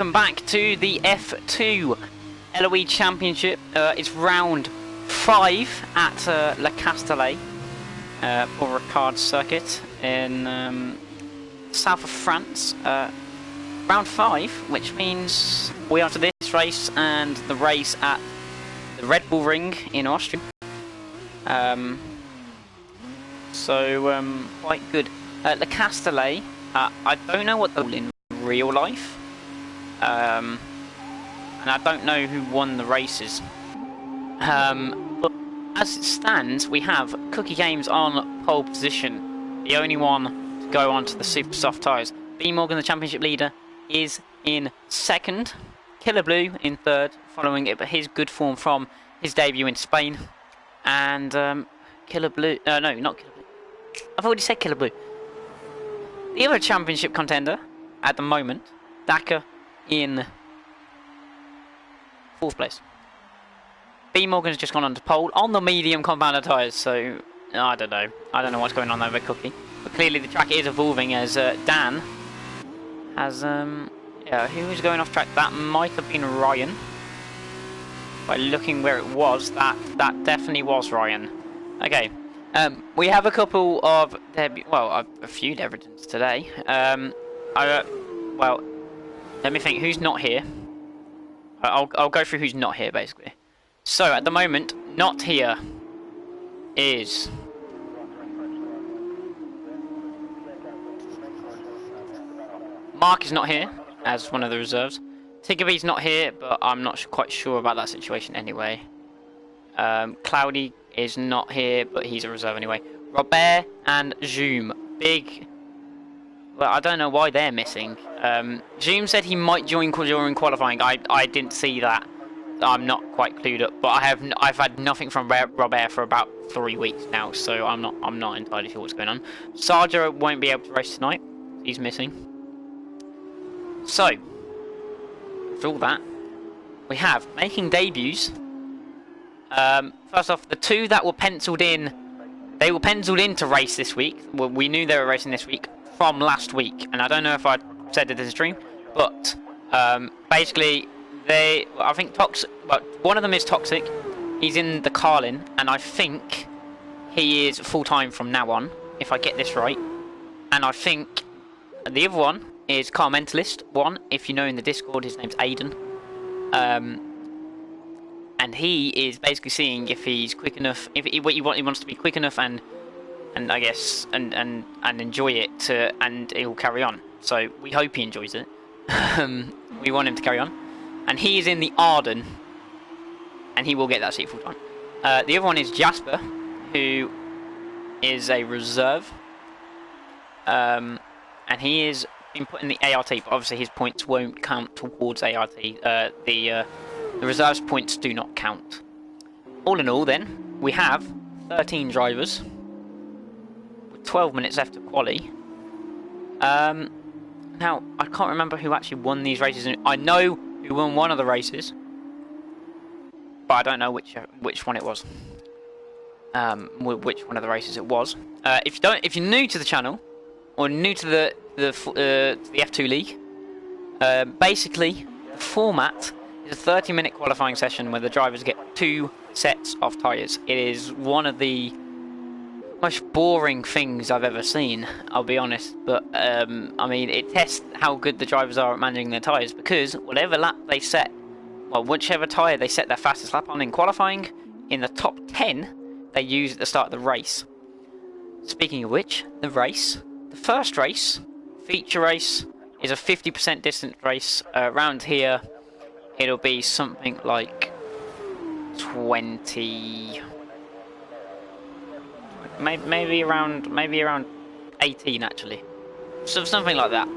Welcome back to the F2 LOE Championship. It's round 5 at Le Castellet, Paul Ricard circuit in south of France. Round 5, which means we are to this race and the race at the Red Bull Ring in Austria. Quite good. Le Castellet, I don't know what they're in real life. And I don't know who won the races. But as it stands, we have Cookie Games on pole position, the only one to go on to the super soft tyres. B Morgan, the championship leader, is in second. Killer Blue in third, following it, but his good form from his debut in Spain. And Killer Blue, no, not Killer Blue. I've already said Killer Blue. The other championship contender at the moment, Dakar, in 4th place. B Morgan's just gone on to pole on the medium compounder tyres, so I don't know what's going on there with Cookie, but clearly the track is evolving as Dan has who was going off track? That might have been Ryan. By looking where it was, that definitely was Ryan. Okay, we have a couple of a few evidence today. Let me think, who's not here? I'll go through who's not here, basically. So, at the moment, not here is... Mark is not here, as one of the reserves. Tiggerby's not here, but I'm not quite sure about that situation anyway. Cloudy is not here, but he's a reserve anyway. Robert and Zoom. Well, I don't know why they're missing. Zoom said he might join during qualifying. I didn't see that. I'm not quite clued up, but I've had nothing from Robert for about 3 weeks now, so I'm not entirely sure what's going on. Sarja won't be able to race tonight. He's missing. So, for all that, we have making debuts. First off, the two that were penciled in, they were penciled in to race this week. Well, we knew they were racing this week from last week, and I don't know if I said it in the stream, but basically I think one of them is Toxic. He's in the Carlin, and I think he is full-time from now on, if I get this right. And I think the other one is Car Mentalist 1, if you know in the Discord, his name's Aiden. And he is basically seeing if he's quick enough, he wants to be quick enough and I guess and enjoy it and he'll carry on. So we hope he enjoys it. We want him to carry on. And he is in the Arden, and he will get that seat full time. The other one is Jasper, who is a reserve, and he is been put in the ART, but obviously his points won't count towards ART. The reserves points do not count. All in all, then we have 13 drivers with 12 minutes left of quali. Now I can't remember who actually won these races. I know who won one of the races, but I don't know which one it was. Which one of the races it was. If you're new to the channel or new to the F2 League, basically the format is a 30-minute qualifying session where the drivers get 2 sets of tyres. It is one of the most boring things I've ever seen, I'll be honest, but I mean, it tests how good the drivers are at managing their tyres, because whatever lap they set, whichever tyre they set their fastest lap on in qualifying, in the top 10 they use at the start of the race. Speaking of which, the first race, feature race, is a 50% distance race. Around here it'll be something like 20, maybe around 18 actually, so something like that.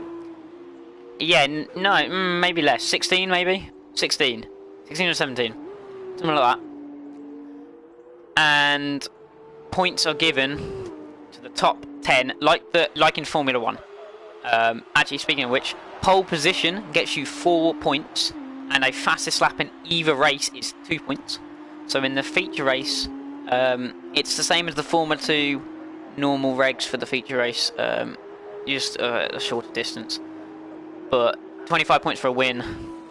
Yeah, no, maybe less, 16 maybe, 16 or 17, something like that. And points are given to the top 10, like in Formula 1. Actually, speaking of which, pole position gets you 4 points, and a fastest lap in either race is 2 points. So in the feature race, it's the same as the Formula 2 normal regs for the feature race, just a shorter distance. But 25 points for a win,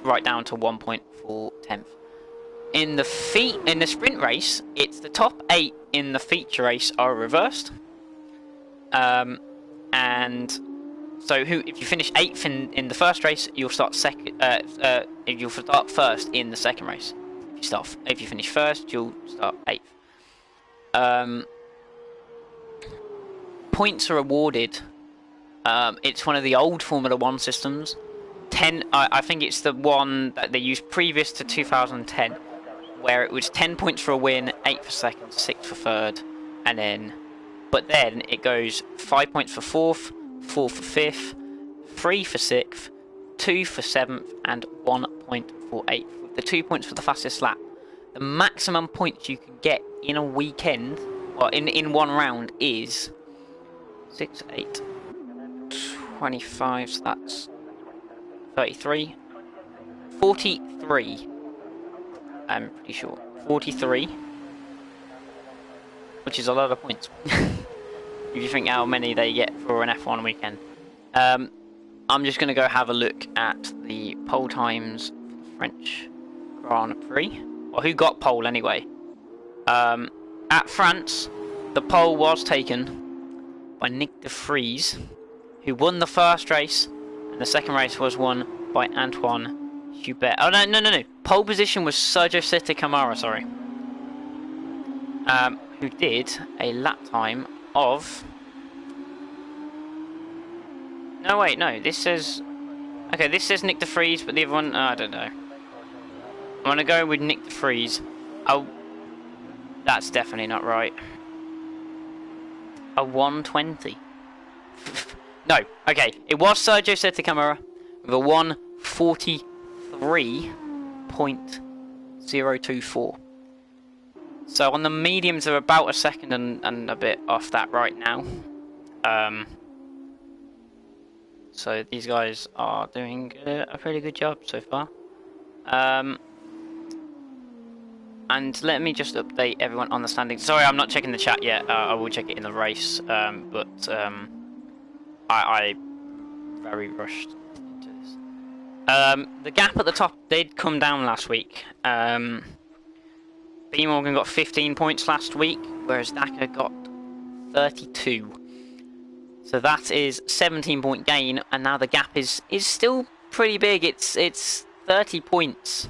right down to 1.4 tenth. In the sprint race, it's the top 8 in the feature race are reversed. And so if you finish 8th in the first race, you'll start you'll start first in the second race. If you finish first, you'll start 8th. Points are awarded. It's one of the old Formula 1 systems. I think it's the one that they used previous to 2010, where it was 10 points for a win, 8 for second, 6 for third, but then it goes 5 points for fourth, 4 for fifth, 3 for sixth, 2 for seventh, and 1 point for eighth. With the 2 points for the fastest lap. The maximum points you can get in a weekend, or in one round, is 6, 8, 25, so that's 33, 43. I'm pretty sure 43, which is a lot of points. If you think how many they get for an F1 weekend. I'm just going to go have a look at the pole times for the French Grand Prix. Well, who got pole anyway? At France, the pole was taken by Nick de Vries, who won the first race, and the second race was won by Antoine Hubert. Oh, no. Pole position was Sergio Sette Camara, sorry. Who did a lap time of... No, wait, no. This says... Okay, this says Nick de Vries, but the other one... I don't know. I'm going to go with Nick de Vries. Oh, that's definitely not right. A 120. No, okay. It was Sergio Sette Camara with a 143.024. So on the mediums, they're about a second and a bit off that right now. So these guys are doing a pretty good job so far. And let me just update everyone on the standings. Sorry, I'm not checking the chat yet. I will check it in the race. I very rushed into this. The gap at the top did come down last week. B Morgan got 15 points last week, whereas Daka got 32. So that is 17-point gain, and now the gap is still pretty big. It's 30 points.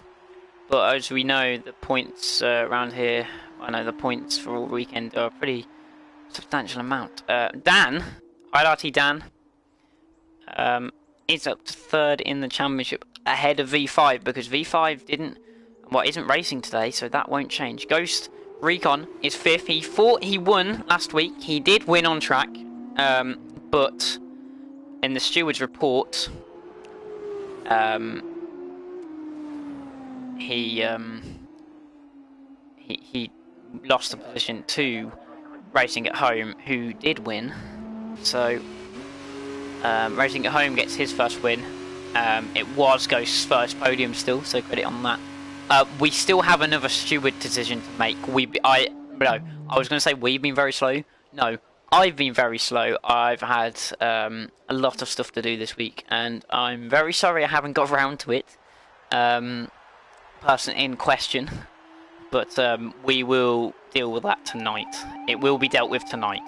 But as we know, the points around here, I know the points for all weekend are a pretty substantial amount. Dan, IRT Dan, is up to third in the championship, ahead of V5, because V5 isn't racing today, so that won't change. Ghost Recon is fifth. He thought he won last week. He did win on track, but in the steward's report, he lost the position to Racing at Home, who did win. So Racing at Home gets his first win. It was Ghost's first podium still, so credit on that. We still have another steward decision to make. I was going to say we've been very slow. No, I've been very slow. I've had a lot of stuff to do this week, and I'm very sorry I haven't got around to it. Person in question, but we will deal with that tonight. It will be dealt with tonight.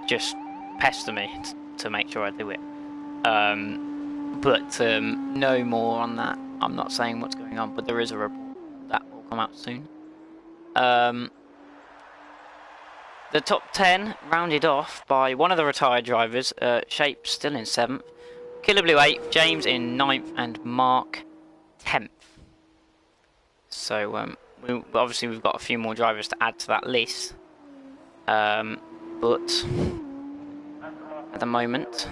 Just pester me to make sure I do it. But no more on that. I'm not saying what's going on, but there is a report that will come out soon. The top 10 rounded off by one of the retired drivers, Shape still in 7th, Killer Blue 8th, James in 9th, and Mark 10th. So obviously we've got a few more drivers to add to that list, but at the moment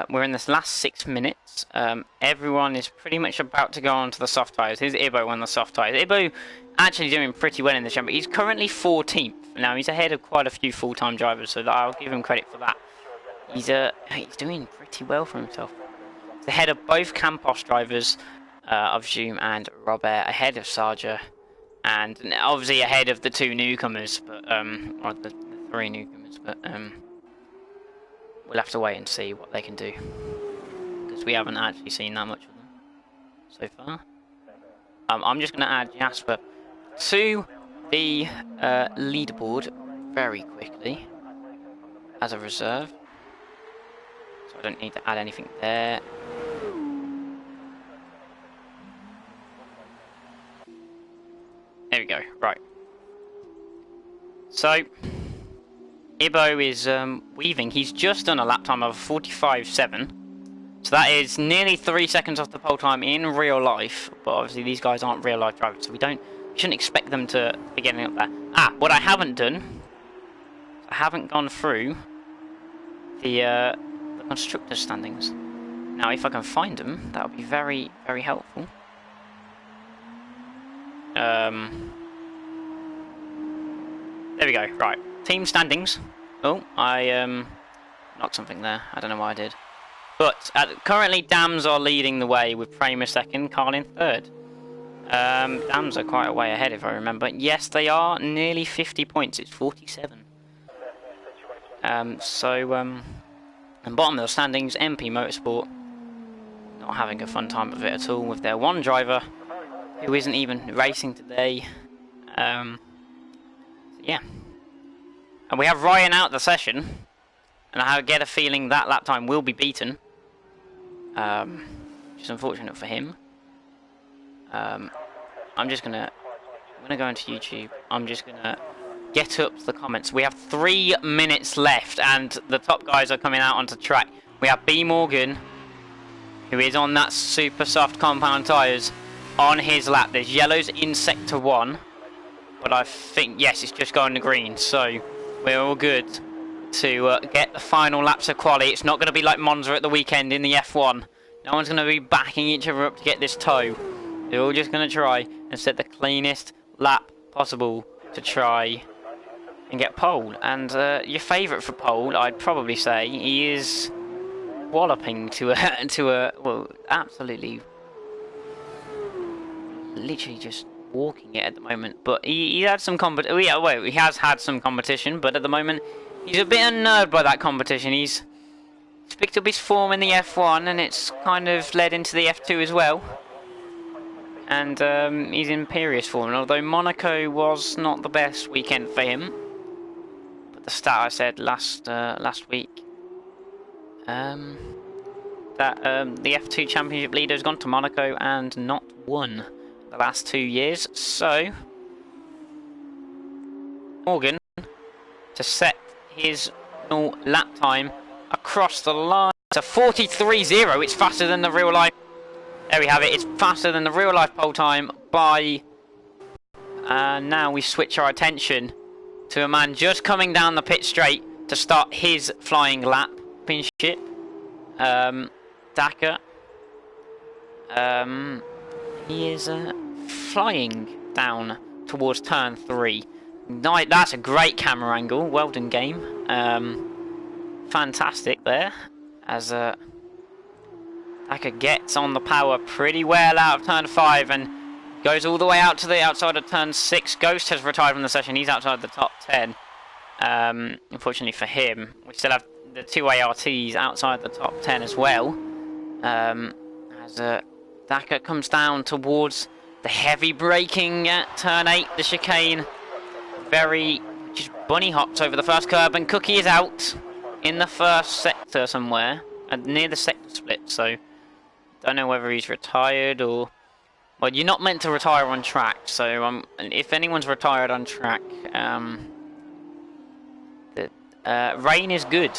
we're in this last 6 minutes. Everyone is pretty much about to go on to the soft tyres. Here's Ibo on the soft tyres. Ibo actually doing pretty well in the championship. He's currently 14th. Now he's ahead of quite a few full-time drivers, so I'll give him credit for that. He's doing pretty well for himself. He's ahead of both Campos drivers, of Zoom and Robert, ahead of Sarja, and obviously ahead of the two newcomers, but or the three newcomers. But we'll have to wait and see what they can do, because we haven't actually seen that much of them so far. I'm just going to add Jasper to the leaderboard very quickly as a reserve, so I don't need to add anything there. There we go. Right. So Ibo is weaving. He's just done a lap time of 45.7. So that is nearly 3 seconds off the pole time in real life. But obviously these guys aren't real life drivers, so we shouldn't expect them to be getting up there. What I haven't done, I haven't gone through the constructor standings. Now if I can find them, that would be very, very helpful. There we go. Right, team standings. Oh, I not something there. I don't know why I did. But currently, Dams are leading the way with Kramer second, Carlin third. Dams are quite a way ahead, if I remember. Yes, they are nearly 50 points. It's 47. And bottom of the standings, MP Motorsport not having a fun time of it at all with their one driver who isn't even racing today. Yeah. And we have Ryan out the session, and I get a feeling that lap time will be beaten, which is unfortunate for him. I'm gonna go into YouTube. I'm just gonna get up the comments. We have 3 minutes left, and the top guys are coming out onto track. We have B Morgan, who is on that super soft compound tyres, on his lap. There's yellows in sector 1, but I think, yes, it's just going to green, so we're all good to get the final laps of quali. It's not going to be like Monza at the weekend in the F1. No one's going to be backing each other up to get this toe. They're all just going to try and set the cleanest lap possible to try and get pole. And your favourite for pole, I'd probably say, he is walloping to a well, absolutely, literally just walking it at the moment. But he had some he has had some competition, but at the moment he's a bit unnerved by that competition. He's picked up his form in the F1, and it's kind of led into the F2 as well. And he's in imperious form. And although Monaco was not the best weekend for him, but the stat I said last week, that the F2 Championship leader has gone to Monaco and not won the last 2 years. So Morgan to set his lap time across the line to 43.0. It's faster than the real life. There we have it. It's faster than the real life pole time by. Now we switch our attention to a man just coming down the pit straight to start his flying lap championship. Dakar. He is flying down towards turn 3. That's a great camera angle. Well done, game. Fantastic there. As Dakar gets on the power pretty well out of turn 5 and goes all the way out to the outside of turn 6. Ghost has retired from the session. He's outside the top 10. Unfortunately for him, we still have the 2 ARTs outside the top 10 as well. As Dakar comes down towards the heavy braking at turn 8, the chicane. Just bunny hops over the first curb, and Cookie is out in the first sector somewhere, near the sector split. So don't know whether he's retired or. Well, you're not meant to retire on track, so if anyone's retired on track, rain is good.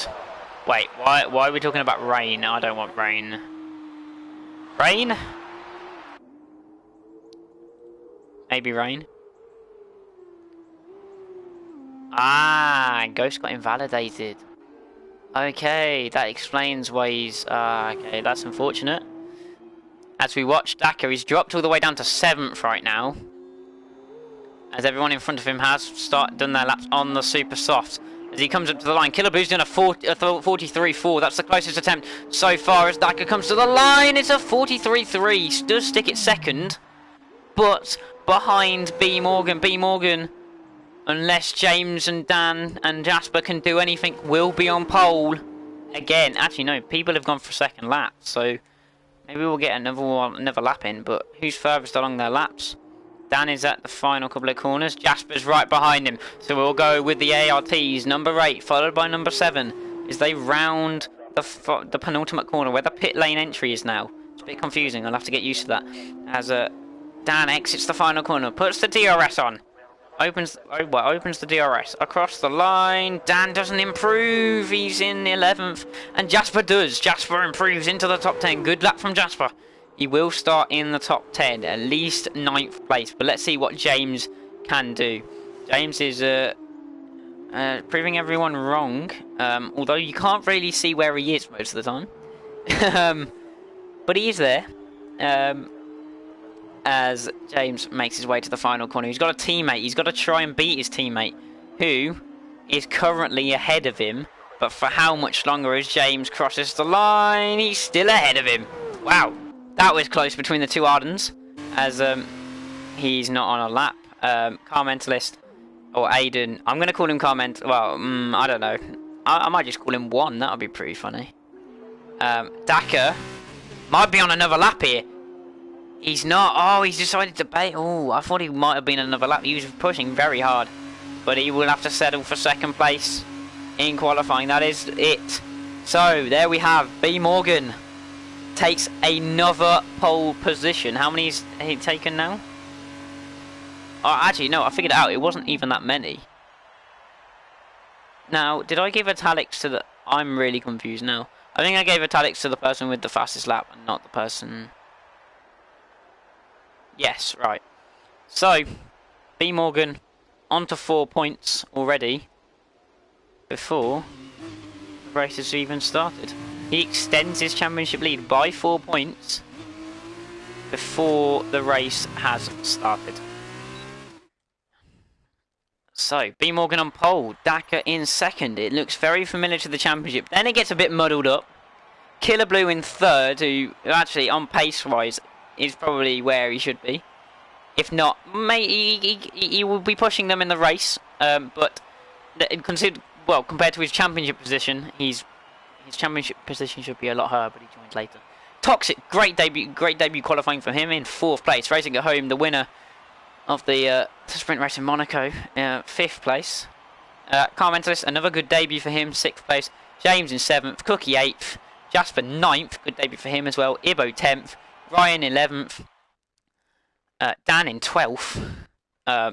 Wait, why are we talking about rain? I don't want rain. Rain? Maybe rain? Ghost got invalidated. Okay, that explains why he's. Okay, that's unfortunate. As we watch Dakar, he's dropped all the way down to 7th right now, as everyone in front of him has done their laps on the super soft. As he comes up to the line, Killaboo's done a 43.4. That's the closest attempt so far as Dakar comes to the line. It's a 43.3. He does stick it second, but behind B Morgan. B Morgan, unless James and Dan and Jasper can do anything, will be on pole. again, actually no, people have gone for second lap, so maybe we'll get another lap in, but who's furthest along their laps? Dan is at the final couple of corners. Jasper's right behind him, so we'll go with the ARTs, number 8, followed by number 7, as they round the penultimate corner where the pit lane entry is now. It's a bit confusing, I'll have to get used to that. As Dan exits the final corner, puts the DRS on. Opens the DRS across the line. Dan doesn't improve. He's in 11th, and Jasper does. Jasper improves into the top 10. Good lap from Jasper. He will start in the top 10, at least 9th place. But let's see what James can do. James is proving everyone wrong. Although you can't really see where he is most of the time. But he is there. As James makes his way to the final corner. He's got a teammate. He's got to try and beat his teammate, who is currently ahead of him. But for how much longer as James crosses the line? He's still ahead of him. Wow, that was close between the two Ardens. As he's not on a lap. Car Mentalist, or Aiden. I'm going to call him Car Mentalist. Well, I don't know. I might just call him 1. That would be pretty funny. Daka might be on another lap here. He's not. Oh, he's decided to bait. Oh, I thought he might have been another lap. He was pushing very hard. But he will have to settle for second place in qualifying. That is it. So, there we have. B. Morgan takes another pole position. How many has he taken now? Oh, actually, no, I figured it out. It wasn't even that many. Now, did I give italics to the... I'm really confused now. I think I gave italics to the person with the fastest lap and not the person... Yes, right. So, B. Morgan on to 4 points already before the race has even started. He extends his championship lead by 4 points before the race has started. So, B. Morgan on pole, Daka in second. It looks very familiar to the championship. Then it gets a bit muddled up. Killer Blue in third, who actually on pace-wise is probably where he should be. If not, he will be pushing them in the race. But compared to his championship position, his championship position should be a lot higher. But he joins later. Toxic, great debut qualifying for him in 4th place, racing at home. The winner of the sprint race in Monaco, 5th place. Car Mentalist, another good debut for him, 6th place. James in 7th, Cookie 8th, Jasper 9th, good debut for him as well. Ibo 10th. Ryan 11th, Dan in 12th,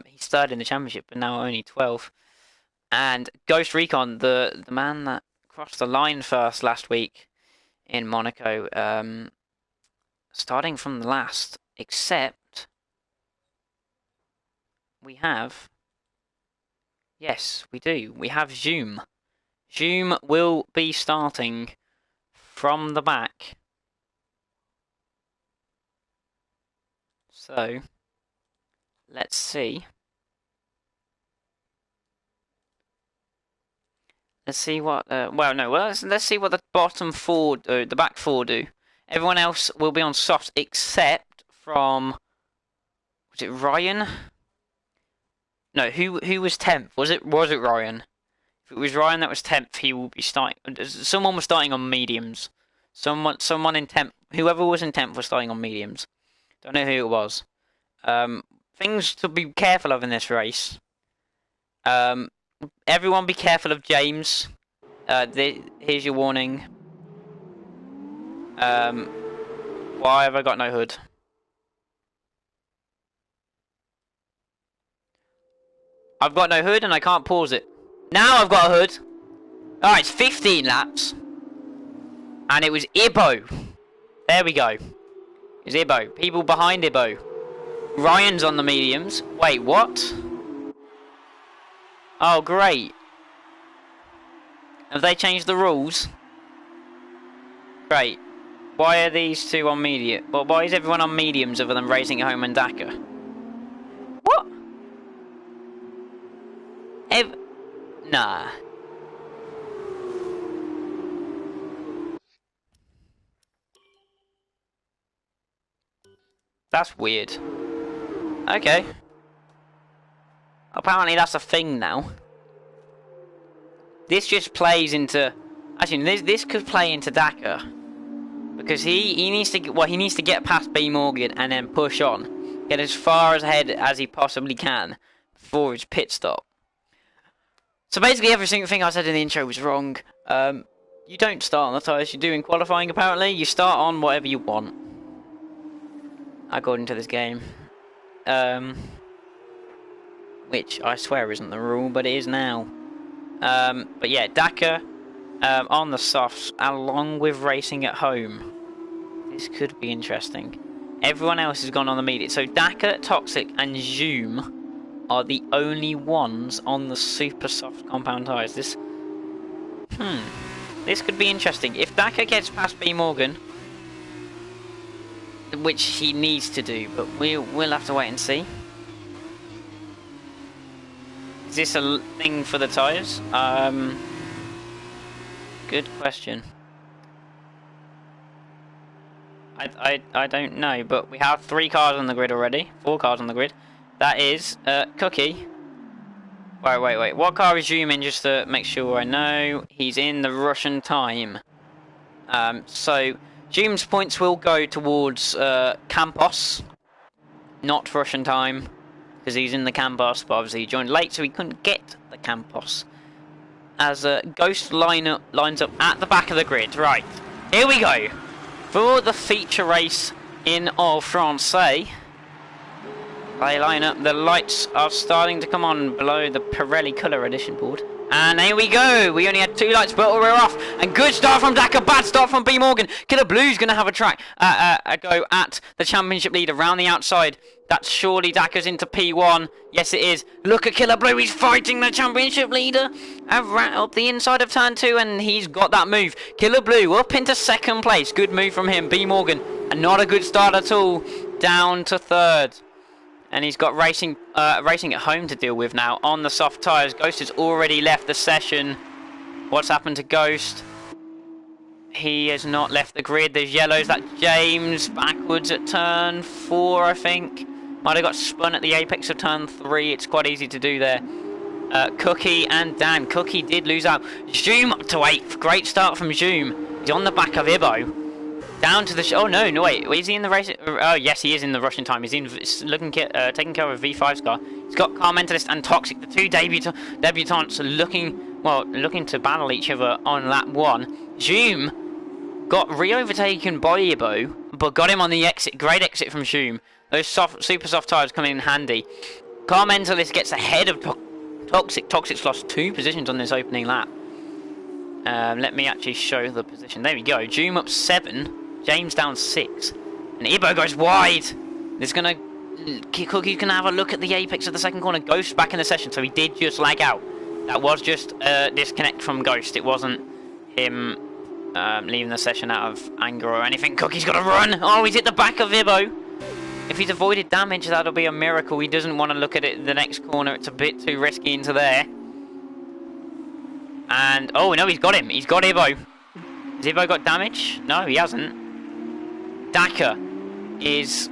he's 3rd in the championship but now only 12th, and Ghost Recon, the man that crossed the line first last week in Monaco, starting from the last, except we have, yes we do, we have Zoom. Zoom will be starting from the back. So, let's see. Let's see what. Let's see what the bottom 4 do. The back 4 do. Everyone else will be on softs except from. Was it Ryan? No, who was 10th? Was it Ryan? If it was Ryan that was 10th, he will be starting. Someone was starting on mediums. Someone in 10th. Whoever was in 10th was starting on mediums. Don't know who it was. Things to be careful of in this race. Everyone be careful of James. Here's your warning. Why have I got no hood? I've got no hood and I can't pause it. Now I've got a hood. Alright, it's 15 laps. And it was Ibo. There we go. It's Ibo. People behind Ibo. Ryan's on the mediums. Wait, what? Oh, great. Have they changed the rules? Great. Why are these two on medium? Well, why is everyone on mediums other than Racing at Home and Daka? What? Nah. That's weird. Okay. Apparently that's a thing now. This just plays into Actually, this could play into Dakar. Because he needs to get past B Morgan and then push on. Get as far ahead as he possibly can before his pit stop. So basically every single thing I said in the intro was wrong. You don't start on the tyres you do in qualifying apparently. You start on whatever you want. According to this game. Which I swear isn't the rule, but it is now. But yeah, Dakar on the softs along with racing at home. This could be interesting. Everyone else has gone on the medium. So Dakar, Toxic and Zoom are the only ones on the super soft compound tyres. This could be interesting. If Dakar gets past B Morgan, which he needs to do, but we'll have to wait and see. Is this a thing for the tyres? Good question. I don't know, but we have 3 cars on the grid already. 4 cars on the grid. That is Cookie. Wait. What car is Zoom in, just to make sure I know? He's in the Russian time. So Zoom's points will go towards Campos, not Russian time, because he's in the Campos, but obviously he joined late, so he couldn't get the Campos. As Ghost lines up at the back of the grid. Right, here we go for the feature race in All Francais. They line up. The lights are starting to come on below the Pirelli Colour Edition board. And here we go. We only had 2 lights, but we're off. And good start from Dakar, bad start from B Morgan. Killer Blue's going to have a go at the championship leader round the outside. That's surely Dakar's into P1. Yes, it is. Look at Killer Blue. He's fighting the championship leader up the inside of turn 2, and he's got that move. Killer Blue up into 2nd place. Good move from him. B Morgan, and not a good start at all. Down to 3rd. And he's got racing at home to deal with now on the soft tyres. Ghost has already left the session. What's happened to Ghost? He has not left the grid. There's yellows. That James backwards at turn 4, I think. Might have got spun at the apex of turn 3. It's quite easy to do there. Cookie and Dan. Cookie did lose out. Zoom up to 8th. Great start from Zoom. He's on the back of Ibo. Down to the oh no wait, is he in the race? Oh yes, he is in the Russian time. He's taking care of V5's car. He's got Car Mentalist and Toxic, the 2 debutants looking to battle each other on lap 1. Zoom got re-overtaken by Ibo, but got him on the exit. Great exit from Zoom. Those super soft tyres coming in handy. Car Mentalist gets ahead of Toxic. Toxic's lost 2 positions on this opening lap. Let me actually show the position. There we go. Zoom up 7. James down 6. And Ibo goes wide. There's gonna... Cookie's gonna have a look at the apex of the 2nd corner. Ghost back in the session, so he did just lag out. That was just a disconnect from Ghost. It wasn't him leaving the session out of anger or anything. Cookie's got to run. Oh, he's hit the back of Ibo. If he's avoided damage, that'll be a miracle. He doesn't want to look at it the next corner. It's a bit too risky into there. And, oh no, he's got him. He's got Ibo. Has Ibo got damage? No, he hasn't. Dakar is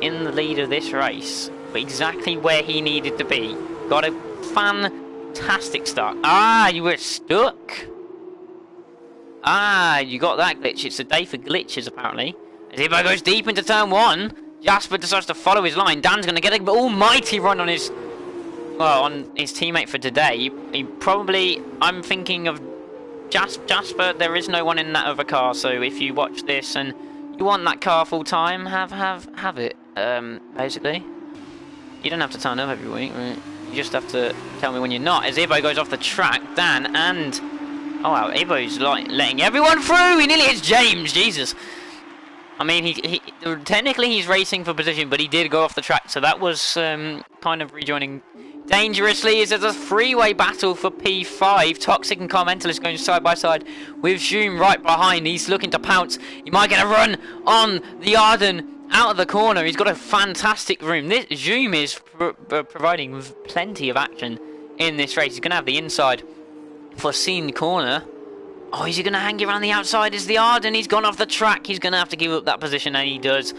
in the lead of this race, but exactly where he needed to be. Got a fantastic start. Ah, you were stuck. Ah, you got that glitch. It's a day for glitches, apparently. As Ibo goes deep into turn 1, Jasper decides to follow his line. Dan's going to get an almighty run on his... Well, on his teammate for today. He probably... I'm thinking of Jasper. There is no one in that other car, so if you watch this and you want that car full time, have it. Basically, you don't have to turn up every week, right? You just have to tell me when you're not. As Ibo goes off the track, Dan and oh wow, Ibo's like letting everyone through. He nearly hits James. Jesus. I mean, he technically he's racing for position, but he did go off the track, so that was kind of rejoining dangerously. Is there's a 3-way battle for P5. Toxic and Car Mentalist going side by side with Zoom right behind. He's looking to pounce. He might get a run on the Arden out of the corner. He's got a fantastic room. This Zoom is providing plenty of action in this race. He's going to have the inside for Scene Corner. Oh, is he going to hang it around the outside? Is the Arden? He's gone off the track. He's going to have to give up that position, and he does.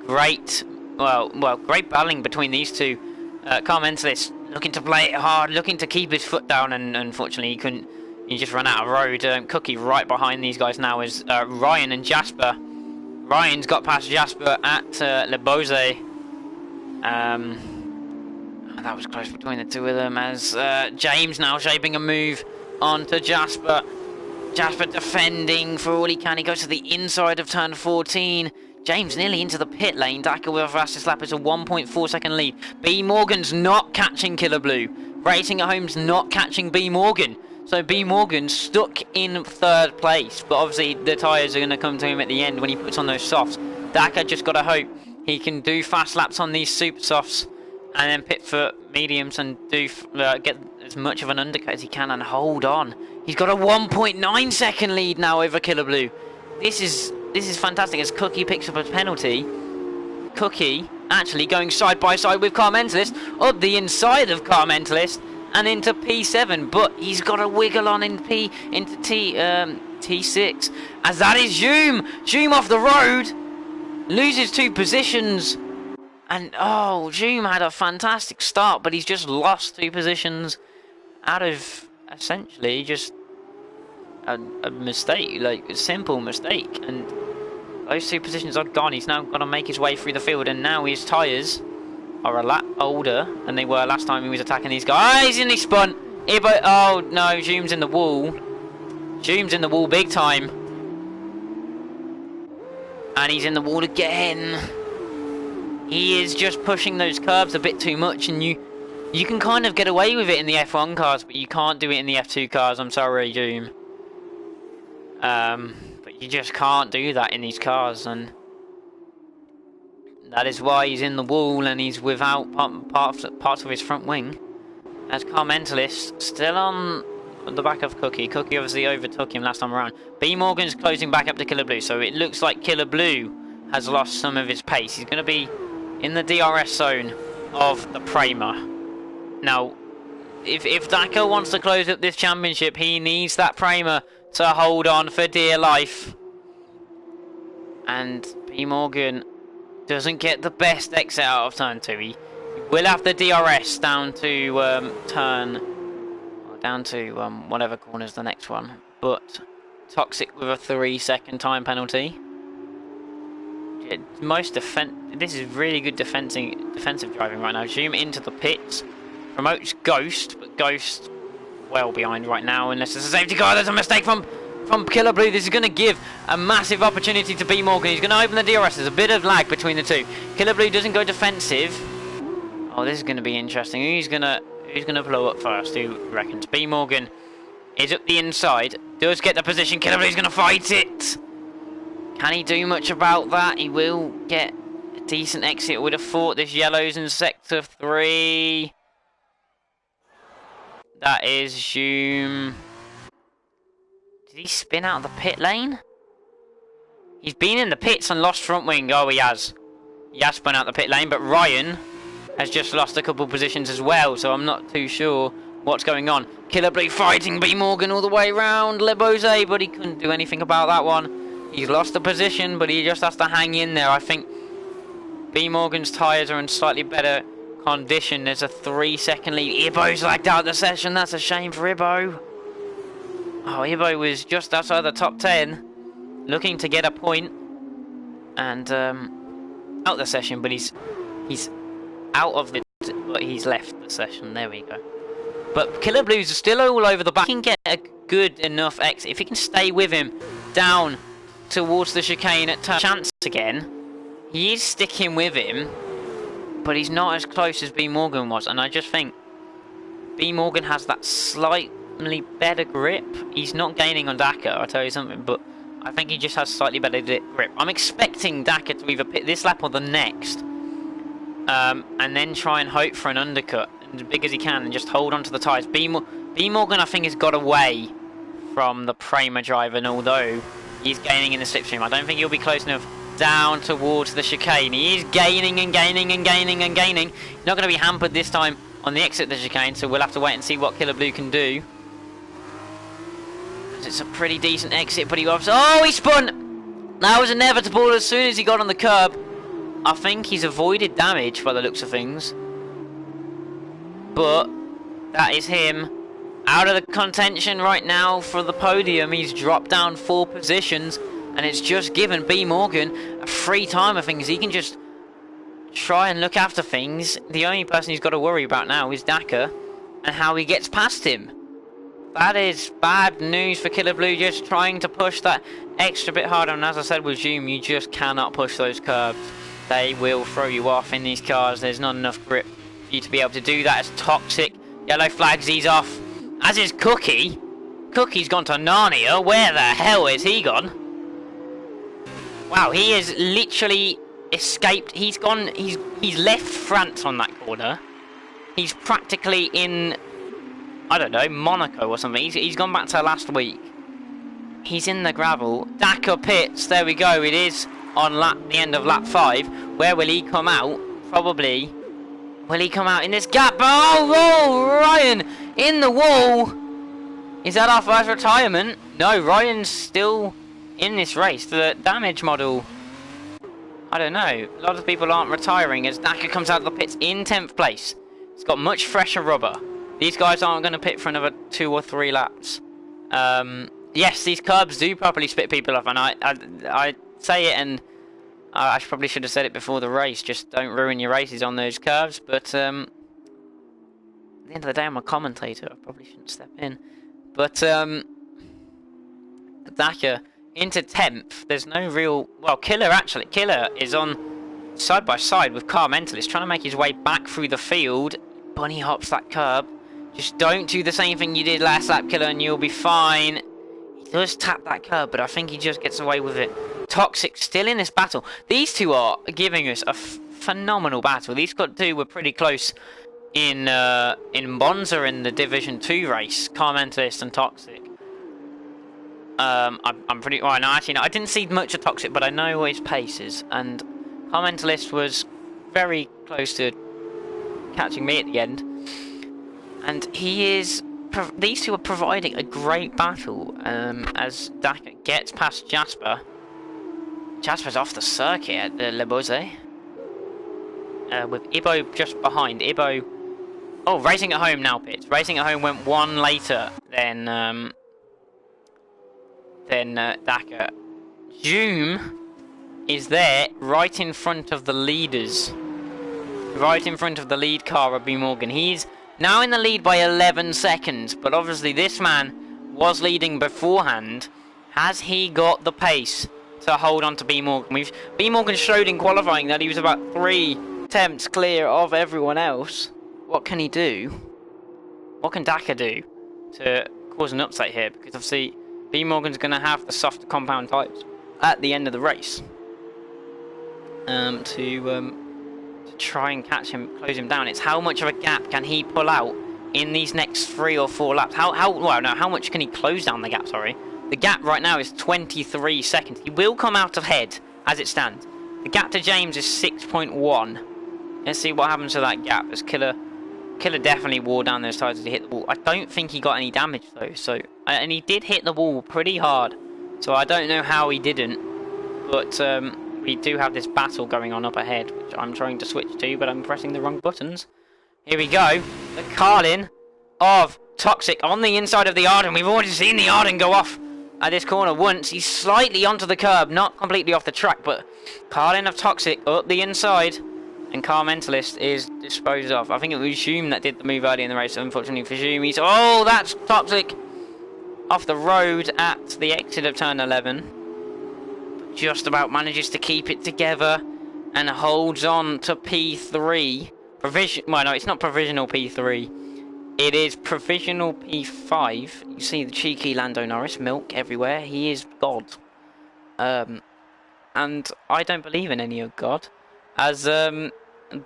Great, well, great battling between these two. Car Mentalist looking to play it hard, looking to keep his foot down, and unfortunately he couldn't He just ran out of road. Cookie right behind these guys now is Ryan and Jasper. Ryan's got past Jasper at Le Bose. That was close between the two of them as James now shaping a move onto Jasper. Jasper defending for all he can. He goes to the inside of turn 14. James nearly into the pit lane. Dakar with a fastest lap. It's a 1.4 second lead. B Morgan's not catching Killer Blue. Racing at Home's not catching B Morgan. So B Morgan stuck in third place. But obviously the tyres are going to come to him at the end when he puts on those softs. Dakar just got to hope he can do fast laps on these super softs and then pit for mediums and do get as much of an undercut as he can and hold on. He's got a 1.9 second lead now over Killer Blue. This is fantastic as Cookie picks up a penalty. Cookie actually going side by side with Car Mentalist up the inside of Car Mentalist and into P7, but he's got a wiggle on into T6 as that is Zoom. Zoom off the road, loses 2 positions, and oh, Zoom had a fantastic start, but he's just lost 2 positions out of essentially just a mistake, like a simple mistake, and those 2 positions are gone. He's now got to make his way through the field, and now his tyres are a lap older than they were last time he was attacking these guys. And he spun. Oh no, Zoom's in the wall. Zoom's in the wall big time. And he's in the wall again. He is just pushing those curbs a bit too much, and you can kind of get away with it in the F1 cars, but you can't do it in the F2 cars. I'm sorry, Zoom. But you just can't do that in these cars, and that is why he's in the wall and he's without parts of his front wing. As Car Mentalist still on the back of Cookie. Cookie obviously overtook him last time around. B Morgan's closing back up to Killer Blue, so it looks like Killer Blue has lost some of his pace. He's going to be in the DRS zone of the Prema. Now, if Dakar wants to close up this championship, he needs that Prema to hold on for dear life. And B Morgan doesn't get the best exit out of turn 2. He will have the DRS down to whatever corner's the next one. But Toxic with a 3-second time penalty. This is really good defensive driving right now. Zoom into the pits, promotes Ghost, but Ghost well behind right now unless it's a safety car. There's a mistake from Killer Blue. This is going to give a massive opportunity to B Morgan. He's going to open the DRS. There's a bit of lag between the two. Killer Blue doesn't go defensive. Oh, this is going to be interesting. Who's going to blow up first? Who reckons? B Morgan is up the inside. Does get the position. Killer Blue's going to fight it. Can he do much about that? He will get a decent exit. I would have thought this yellow's in sector 3. That is Zoom. Did he spin out of the pit lane? He's been in the pits and lost front wing. Oh, he has. He has spun out the pit lane, but Ryan has just lost a couple positions as well, so I'm not too sure what's going on. Killer Blue fighting B Morgan all the way around Le Bose, but he couldn't do anything about that one. He's lost the position, but he just has to hang in there. I think B Morgan's tyres are in slightly better condition. There's a 3-second lead. Ibo's lagged out the session. That's a shame for Ibo. Oh, Ibo was just outside the top 10, looking to get a point, and out the session. But he's out of it, but he's left the session. There we go. But Killer Blues are still all over the back. He can get a good enough exit if he can stay with him down towards the chicane at turn chance again. He is sticking with him, but he's not as close as B Morgan was, and I just think B Morgan has that slightly better grip. He's not gaining on Dakar, I'll tell you something, but I think he just has slightly better grip. I'm expecting Dakar to either pit this lap or the next, and then try and hope for an undercut as big as he can and just hold on to the tyres. B Morgan, I think, has got away from the Prema driver, and although he's gaining in the slipstream, I don't think he'll be close enough down towards the chicane. He is gaining and gaining and gaining and gaining. He's not going to be hampered this time on the exit of the chicane, so we'll have to wait and see what Killer Blue can do. It's a pretty decent exit, but he was... Oh, he spun! That was inevitable as soon as he got on the curb. I think he's avoided damage by the looks of things. But that is him out of the contention right now for the podium. He's dropped down 4 positions, and it's just given B Morgan a free time of things. He can just try and look after things. The only person he's got to worry about now is Daka and how he gets past him. That is bad news for Killer Blue, just trying to push that extra bit harder. And as I said with Zoom, you just cannot push those curbs. They will throw you off in these cars. There's not enough grip for you to be able to do that. As Toxic, yellow flags, he's off. As is Cookie. Cookie's gone to Narnia. Where the hell is he gone? Wow, he has literally escaped. He's left France on that corner. He's practically in, I don't know, Monaco or something. He's gone back to last week. He's in the gravel. Daka pits. There we go. It is on the end of lap 5. Where will he come out? Probably. Will he come out in this gap? Oh, Ryan in the wall. Is that our first retirement? No, Ryan's still in this race. The damage model, I don't know. A lot of people aren't retiring as Daka comes out of the pits in 10th place. It's got much fresher rubber. These guys aren't going to pit for another 2 or 3 laps. Yes, these curbs do properly spit people off, and I say it, and I probably should have said it before the race. Just don't ruin your races on those curves. But at the end of the day, I'm a commentator. I probably shouldn't step in. But Daka into 10th. There's no real... Well, Killer is on side by side with Car Mentalist, trying to make his way back through the field. Bunny hops that curb. Just don't do the same thing you did last lap, Killer, and you'll be fine. He does tap that curb, but I think he just gets away with it. Toxic still in this battle. These two are giving us a phenomenal battle. These two were pretty close in Monza in the Division 2 race. Car Mentalist and Toxic. I'm pretty... Well, no, actually, no, I didn't see much of Toxic, but I know his paces. And Car Mentalist was very close to catching me at the end. And he is... These two are providing a great battle as Daka gets past Jasper. Jasper's off the circuit at the Le Bourget. With Ibo just behind. Ibo... Oh, Racing at Home now pits. Racing at Home went 1 later than Daka. Zoom is there right in front of the leaders. Right in front of the lead car of B Morgan. He's now in the lead by 11 seconds, but obviously this man was leading beforehand. Has he got the pace to hold on to B Morgan? B Morgan showed in qualifying that he was about 3 attempts clear of everyone else. What can he do? What can Daka do to cause an upset here? Because obviously B Morgan's going to have the softer compound types at the end of the race to try and catch him, close him down. It's how much of a gap can he pull out in these next 3 or 4 laps. How much can he close down the gap, sorry. The gap right now is 23 seconds. He will come out ahead as it stands. The gap to James is 6.1. Let's see what happens to that gap as Killer definitely wore down those tyres as he hit the wall. I don't think he got any damage though, so... And he did hit the wall pretty hard, so I don't know how he didn't. But we do have this battle going on up ahead, which I'm trying to switch to, but I'm pressing the wrong buttons. Here we go. The Carlin of Toxic on the inside of the Arden. We've already seen the Arden go off at this corner once. He's slightly onto the curb, not completely off the track, but Carlin of Toxic up the inside. And Car Mentalist is disposed of. I think it was Zoom that did the move early in the race. Unfortunately for Zoom, he's... Oh, that's Toxic! Off the road at the exit of turn 11. Just about manages to keep it together and holds on to P3. Well, no, it's not provisional P3. It is provisional P5. You see the cheeky Lando Norris, milk everywhere. He is God. And I don't believe in any of God. As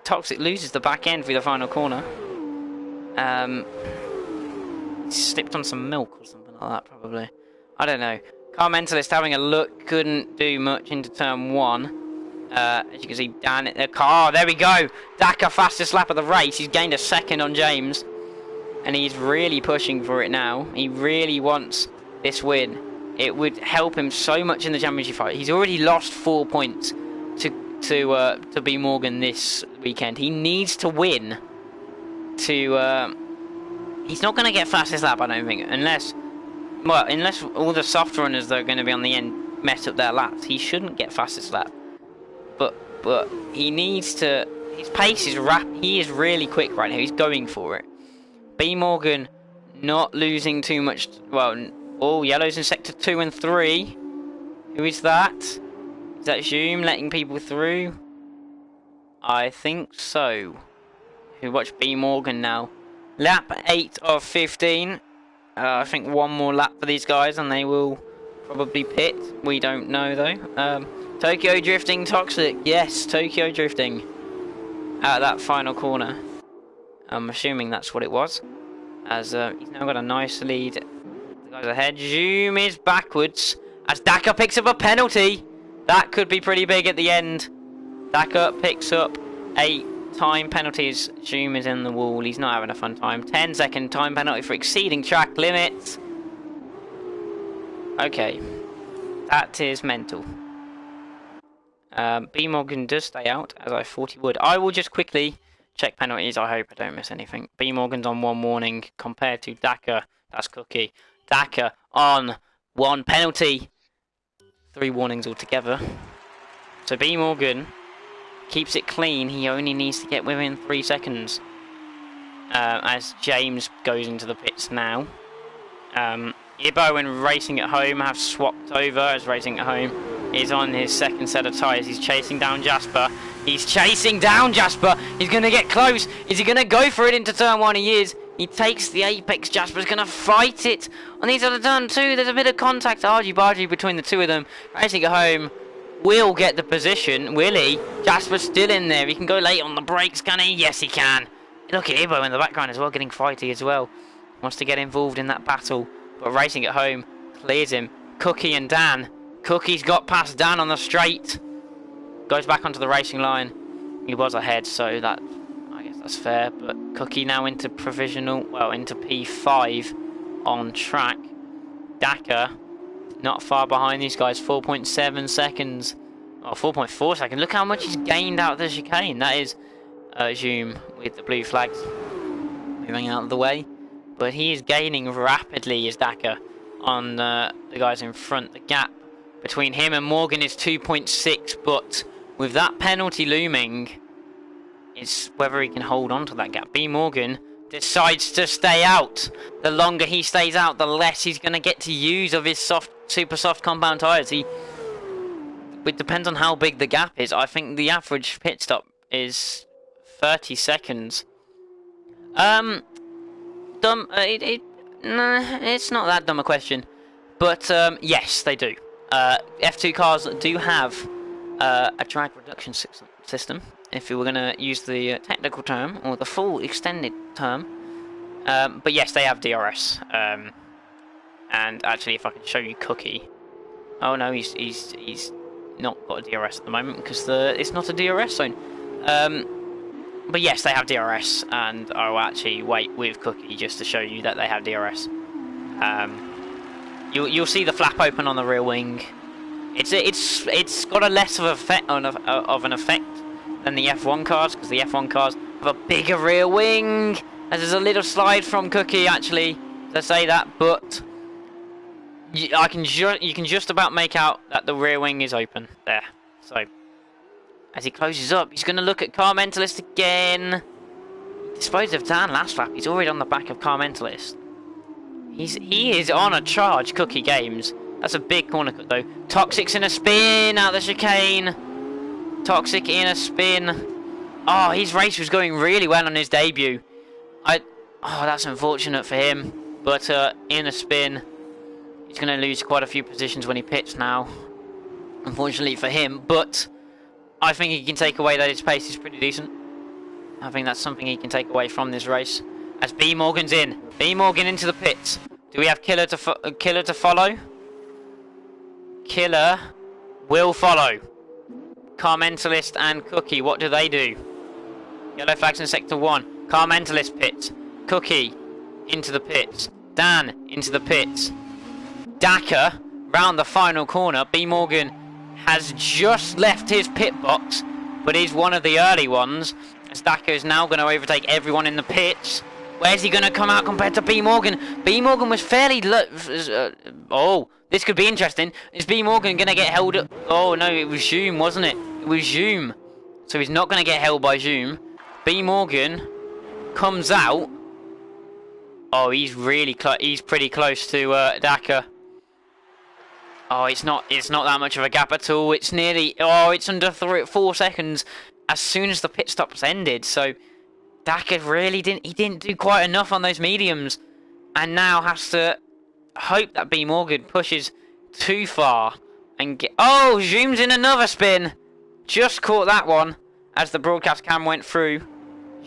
Toxic loses the back end through the final corner. Slipped on some milk or something like that, probably. I don't know. Car Mentalist having a look, couldn't do much into turn 1. As you can see, Dan in the car. There we go. Daka fastest lap of the race. He's gained a second on James. And he's really pushing for it now. He really wants this win. It would help him so much in the championship fight. He's already lost 4 points to B Morgan this weekend. He needs to win to He's not going to get fastest lap, I don't think, unless all the soft runners that are going to be on the end mess up their laps. He shouldn't get fastest lap. But he needs to. His pace is he is really quick right now. He's going for it. B Morgan not losing too much. Well, all yellows in sector 2 and 3. Who is that? Is that Zoom letting people through? I think so. Who watch B Morgan now? Lap 8 of 15. I think one more lap for these guys and they will probably pit. We don't know though. Tokyo drifting Toxic. Yes, Tokyo drifting. Out of that final corner. I'm assuming that's what it was. As he's now got a nice lead. The guys ahead. Zoom is backwards. As Daka picks up a penalty. That could be pretty big at the end. Daka picks up 8 time penalties. Zoom is in the wall. He's not having a fun time. 10-second time penalty for exceeding track limits. Okay. That is mental. B Morgan does stay out, as I thought he would. I will just quickly check penalties. I hope I don't miss anything. B Morgan's on 1 warning compared to Daka. That's Cookie. Daka on 1 penalty. 3 warnings altogether. So B Morgan keeps it clean. He only needs to get within 3 seconds. As James goes into the pits now. Ibo and Racing at Home have swapped over, as Racing at Home is on his 2nd set of tyres. He's chasing down Jasper. He's chasing down Jasper. He's going to get close. Is he going to go for it into turn 1? He is. He takes the apex. Jasper's going to fight it on these other turn 2. There's a bit of contact, argy-bargy between the two of them. Racing at Home will get the position. Will he? Jasper's still in there. He can go late on the brakes, can he? Yes, he can. Look at Ibo in the background as well, getting fighty as well. Wants to get involved in that battle. But Racing at Home clears him. Cookie and Dan. Cookie's got past Dan on the straight. Goes back onto the racing line. He was ahead, so that, I guess that's fair. But Cookie now into provisional, well, into P5 on track. Daka not far behind these guys, 4.7 seconds. Oh, 4.4 seconds. Look how much he's gained out of the chicane. That is Zoom with the blue flags moving out of the way. But he is gaining rapidly, is Daka, on the guys in front. The gap between him and Morgan is 2.6, but with that penalty looming, it's whether he can hold on to that gap. B Morgan decides to stay out. The longer he stays out, the less he's going to get to use of his super soft compound tyres. It depends on how big the gap is. I think the average pit stop is 30 seconds. It's not that dumb a question, but yes, they do. F2 cars do have a drag reduction system, if we were going to use the technical term, or the full extended term. But yes, they have DRS. And actually, if I can show you Cookie. Oh no, he's not got a DRS at the moment, because it's not a DRS zone. But yes, they have DRS, and I'll actually wait with Cookie just to show you that they have DRS. You'll see the flap open on the rear wing. It's got a less of an effect than the F1 cars, because the F1 cars have a bigger rear wing. As there's a little slide from Cookie actually to say that, but you can just about make out that the rear wing is open there. So as he closes up, he's going to look at Car Mentalist again. He disposed of Dan last lap. He's already on the back of Car Mentalist. He is on a charge, Cookie Games. That's a big corner cut though. Toxic's in a spin out the chicane. Toxic in a spin. Oh, his race was going really well on his debut. Oh, that's unfortunate for him. But in a spin, he's going to lose quite a few positions when he pits now. Unfortunately for him, but I think he can take away that his pace is pretty decent. I think that's something he can take away from this race. As B Morgan's in. B Morgan into the pits. Do we have Killer to follow? Killer will follow. Car Mentalist and Cookie, what do they do? Yellow flags in sector 1. Car Mentalist pits. Cookie into the pits. Dan into the pits. Daka round the final corner. B Morgan has just left his pit box, but is one of the early ones. As Daka is now going to overtake everyone in the pits. Where's he going to come out compared to B Morgan? B Morgan was fairly oh, this could be interesting. Is B Morgan going to get held up? Oh no, it was Zoom, wasn't it? It was Zoom. So he's not going to get held by Zoom. B Morgan comes out. Oh, he's really close. He's pretty close to Dakar. Oh, it's not that much of a gap at all. It's nearly, oh, it's under 4 seconds as soon as the pit stops ended. So Dakar really didn't do quite enough on those mediums, and now has to hope that B Morgan pushes too far and get. Oh, Zoom's in another spin. Just caught that one as the broadcast cam went through.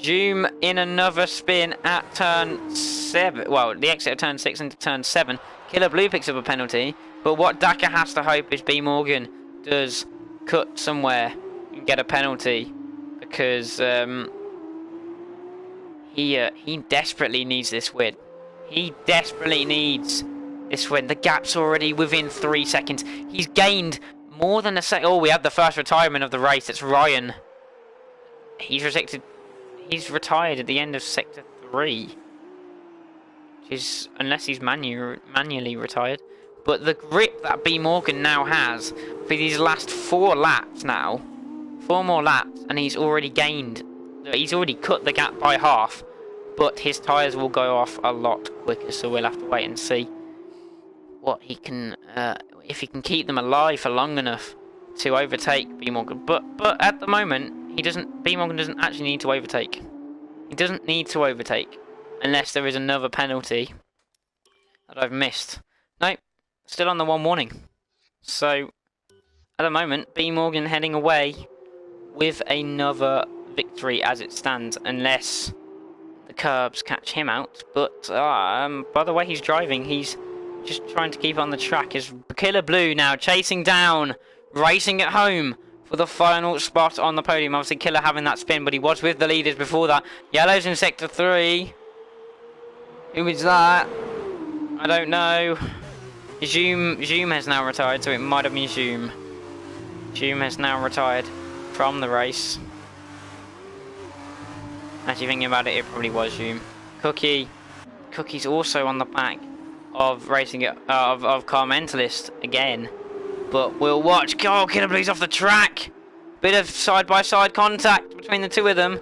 Zoom in another spin at turn 7. Well, the exit of turn 6 into turn 7. Killer Blue picks up a penalty. But what Dakar has to hope is B Morgan does cut somewhere and get a penalty. Because he desperately needs this win. He desperately needs this win. The gap's already within 3 seconds. He's gained more than a second. Oh, we had the first retirement of the race. It's Ryan. He's retired at the end of sector 3. Which is, unless he's manually retired. But the grip that B Morgan now has for these last 4 laps now, 4 more laps, and he's already cut the gap by half. But his tyres will go off a lot quicker, so we'll have to wait and see what he can, if he can keep them alive for long enough to overtake B Morgan. But at the moment, B Morgan doesn't actually need to overtake. He doesn't need to overtake unless there is another penalty that I've missed. Nope, still on the 1 warning. So at the moment, B Morgan heading away with another victory as it stands, unless the curbs catch him out. But by the way he's driving, he's just trying to keep on the track. Is Killer Blue now chasing down, racing at home for the final spot on the podium. Obviously Killer having that spin, but he was with the leaders before that. Yellow's in sector 3. Who is that? I don't know. Zoom has now retired, so it might have been Zoom. Zoom has now retired from the race. Actually thinking about it, it probably was Zoom. Cookie's also on the back of racing of Car Mentalist again. But we'll watch. Oh, Killer Blue's off the track. Bit of side-by-side contact between the two of them.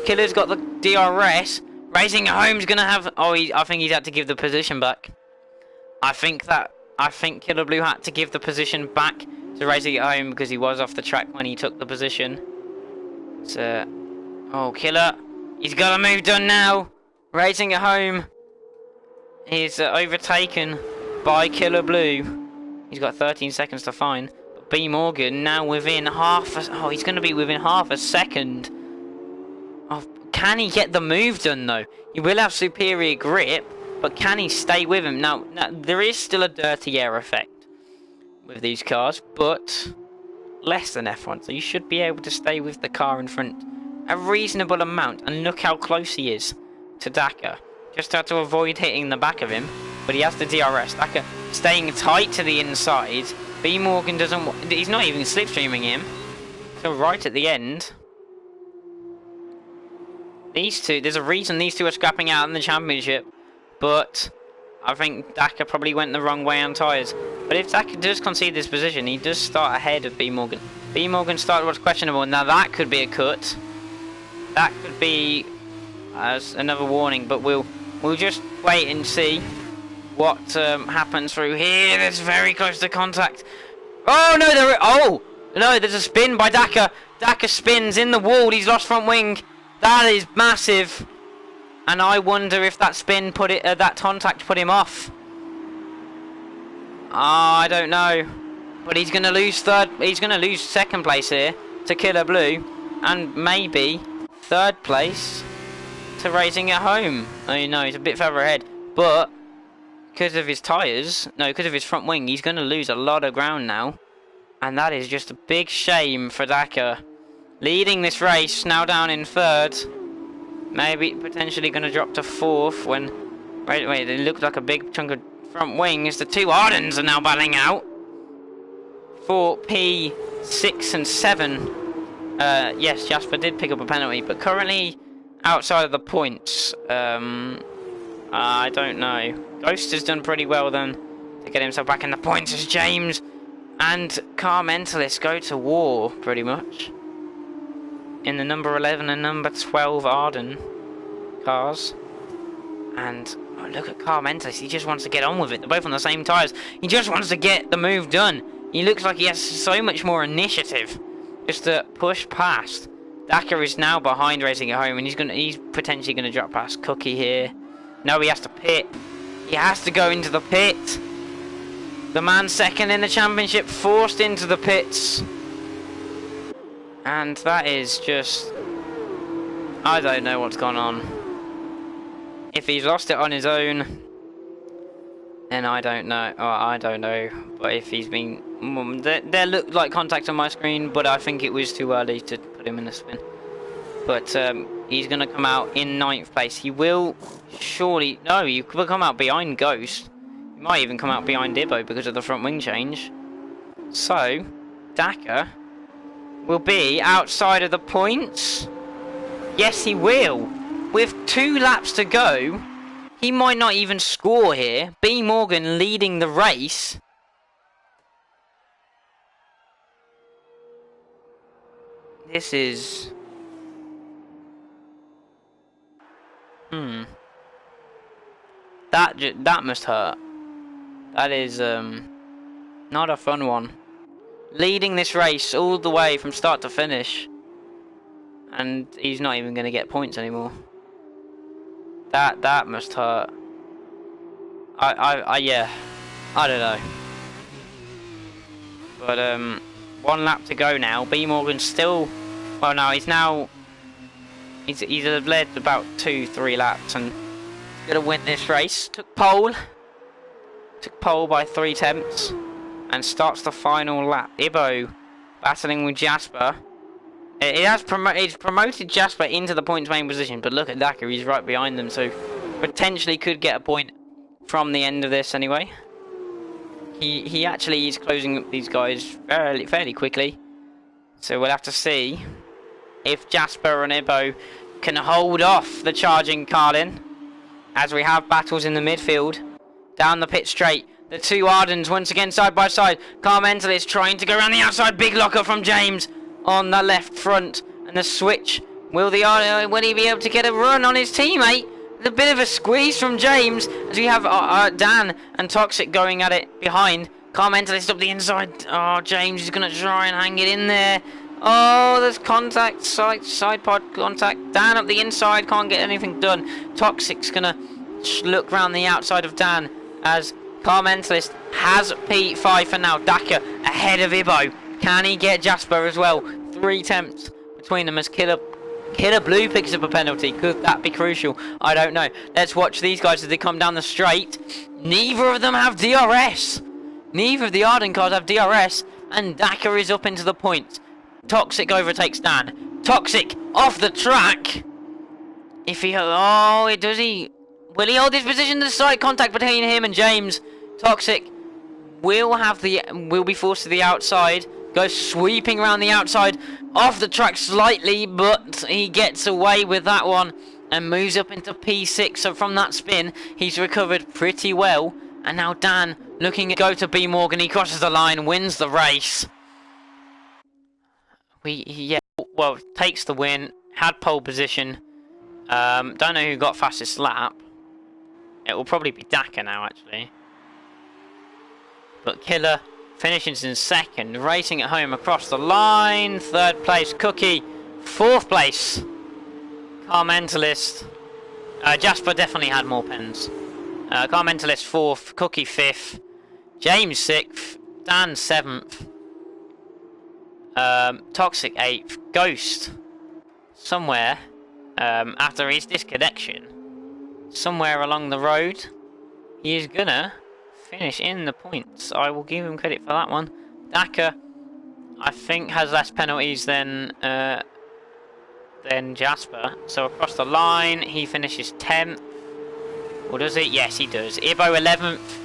Killer's got the DRS. Racing at Home's gonna have. Oh, I think he's had to give the position back. I think Killer Blue had to give the position back to Racing at Home because he was off the track when he took the position. So, oh, Killer, he's got a move done now. Racing at Home is overtaken by Killer Blue. He's got 13 seconds to find. But B Morgan now within he's going to be within half a second. Oh, can he get the move done though? He will have superior grip, but can he stay with him? Now there is still a dirty air effect with these cars, but less than F1, so you should be able to stay with the car in front a reasonable amount. And look how close he is to Dakar. Just had to avoid hitting the back of him, but he has the DRS. Dakar staying tight to the inside. B Morgan he's not even slipstreaming him. So right at the end, these two, there's a reason these two are scrapping out in the championship, but I think Dakar probably went the wrong way on tyres. But if Dakar does concede this position, he does start ahead of B Morgan. B Morgan started what's questionable. Now that could be a cut. That could be as another warning, but we'll just wait and see what happens through here. That's very close to contact. Oh no, there's a spin by Dakar. Dakar spins in the wall. He's lost front wing. That is massive. And I wonder if that spin that contact put him off. I don't know. But he's going to lose He's going to lose second place here to Killer Blue, and maybe third place to Racing at Home. Oh no, he's a bit further ahead. But because of his tyres, because of his front wing, he's going to lose a lot of ground now. And that is just a big shame for Dakar. Leading this race, now down in third. Maybe potentially going to drop to fourth when... Wait, it looked like a big chunk of front wing as the two Ardens are now battling out for P6 and 7. Yes, Jasper did pick up a penalty, but currently outside of the points. I don't know. Ghost has done pretty well then to get himself back in the points as James and Car Mentalist go to war, pretty much. In the number 11 and number 12 Arden cars. And oh, look at Car Mentalist, he just wants to get on with it. They're both on the same tyres. He just wants to get the move done. He looks like he has so much more initiative just to push past. Dakar is now behind Racing at Home, and he's potentially gonna drop past Cookie here. No, he has to pit. He has to go into the pit. The man second in the championship forced into the pits. And that is just... I don't know what's gone on. If he's lost it on his own, then I don't know. Oh, I don't know. But if he's been... There looked like contact on my screen, but I think it was too early to put him in the spin. But he's going to come out in 9th place. He will surely... No, he will come out behind Ghost. He might even come out behind Ibbo because of the front wing change. So, Dakar will be outside of the points. Yes, he will. With 2 laps to go, he might not even score here. B. Morgan leading the race. This is... That must hurt. That is not a fun one. Leading this race all the way from start to finish, and he's not even going to get points anymore. That must hurt. Yeah, I don't know. But 1 lap to go now. B. Morgan still... Well, no, he's now... He's led about 2-3 laps and gonna win this race. Took pole by 3 tenths and starts the final lap. Ibbo battling with Jasper. It's promoted Jasper into the points main position, but look at Dakar, he's right behind them, so potentially could get a point from the end of this anyway. He actually is closing up these guys fairly quickly, so we'll have to see if Jasper and Ibbo can hold off the charging Carlin, as we have battles in the midfield. Down the pit straight, the 2 Ardens once again side by side. Car Mentalist trying to go around the outside. Big locker from James on the left front, and the switch. Will he be able to get a run on his teammate? A bit of a squeeze from James, as we have Dan and Toxic going at it behind. Car Mentalist up the inside. Oh, James is going to try and hang it in there. Oh, there's contact, side pod contact. Dan up the inside, can't get anything done. Toxic's going to look round the outside of Dan, as Car Mentalist has P5 for now. Dakar ahead of Ibbo. Can he get Jasper as well? 3 attempts between them as Killer Blue picks up a penalty. Could that be crucial? I don't know. Let's watch these guys as they come down the straight. Neither of them have DRS. Neither of the Arden cars have DRS, and Dakar is up into the points. Toxic overtakes Dan. Toxic off the track. If he... Oh, does he... Will he hold his position to the side? Contact between him and James. Toxic will be forced to the outside. Goes sweeping around the outside. Off the track slightly, but he gets away with that one and moves up into P6. So from that spin, he's recovered pretty well. And now Dan looking to go to B. Morgan. He crosses the line, wins the race. Well, takes the win. Had pole position. Don't know who got fastest lap. It will probably be Dakar now, actually. But Killer finishes in 2nd. Racing at Home across the line. 3rd place, Cookie. 4th place, Car Mentalist. Jasper definitely had more pens. Car Mentalist 4th. Cookie 5th. James 6th. Dan 7th. Toxic 8th. Ghost somewhere after his disconnection, somewhere along the road, he is gonna finish in the points. I will give him credit for that one. Dakar, I think, has less penalties than Jasper. So across the line, he finishes 10th. Or does he? Yes, he does. Ibbo 11th.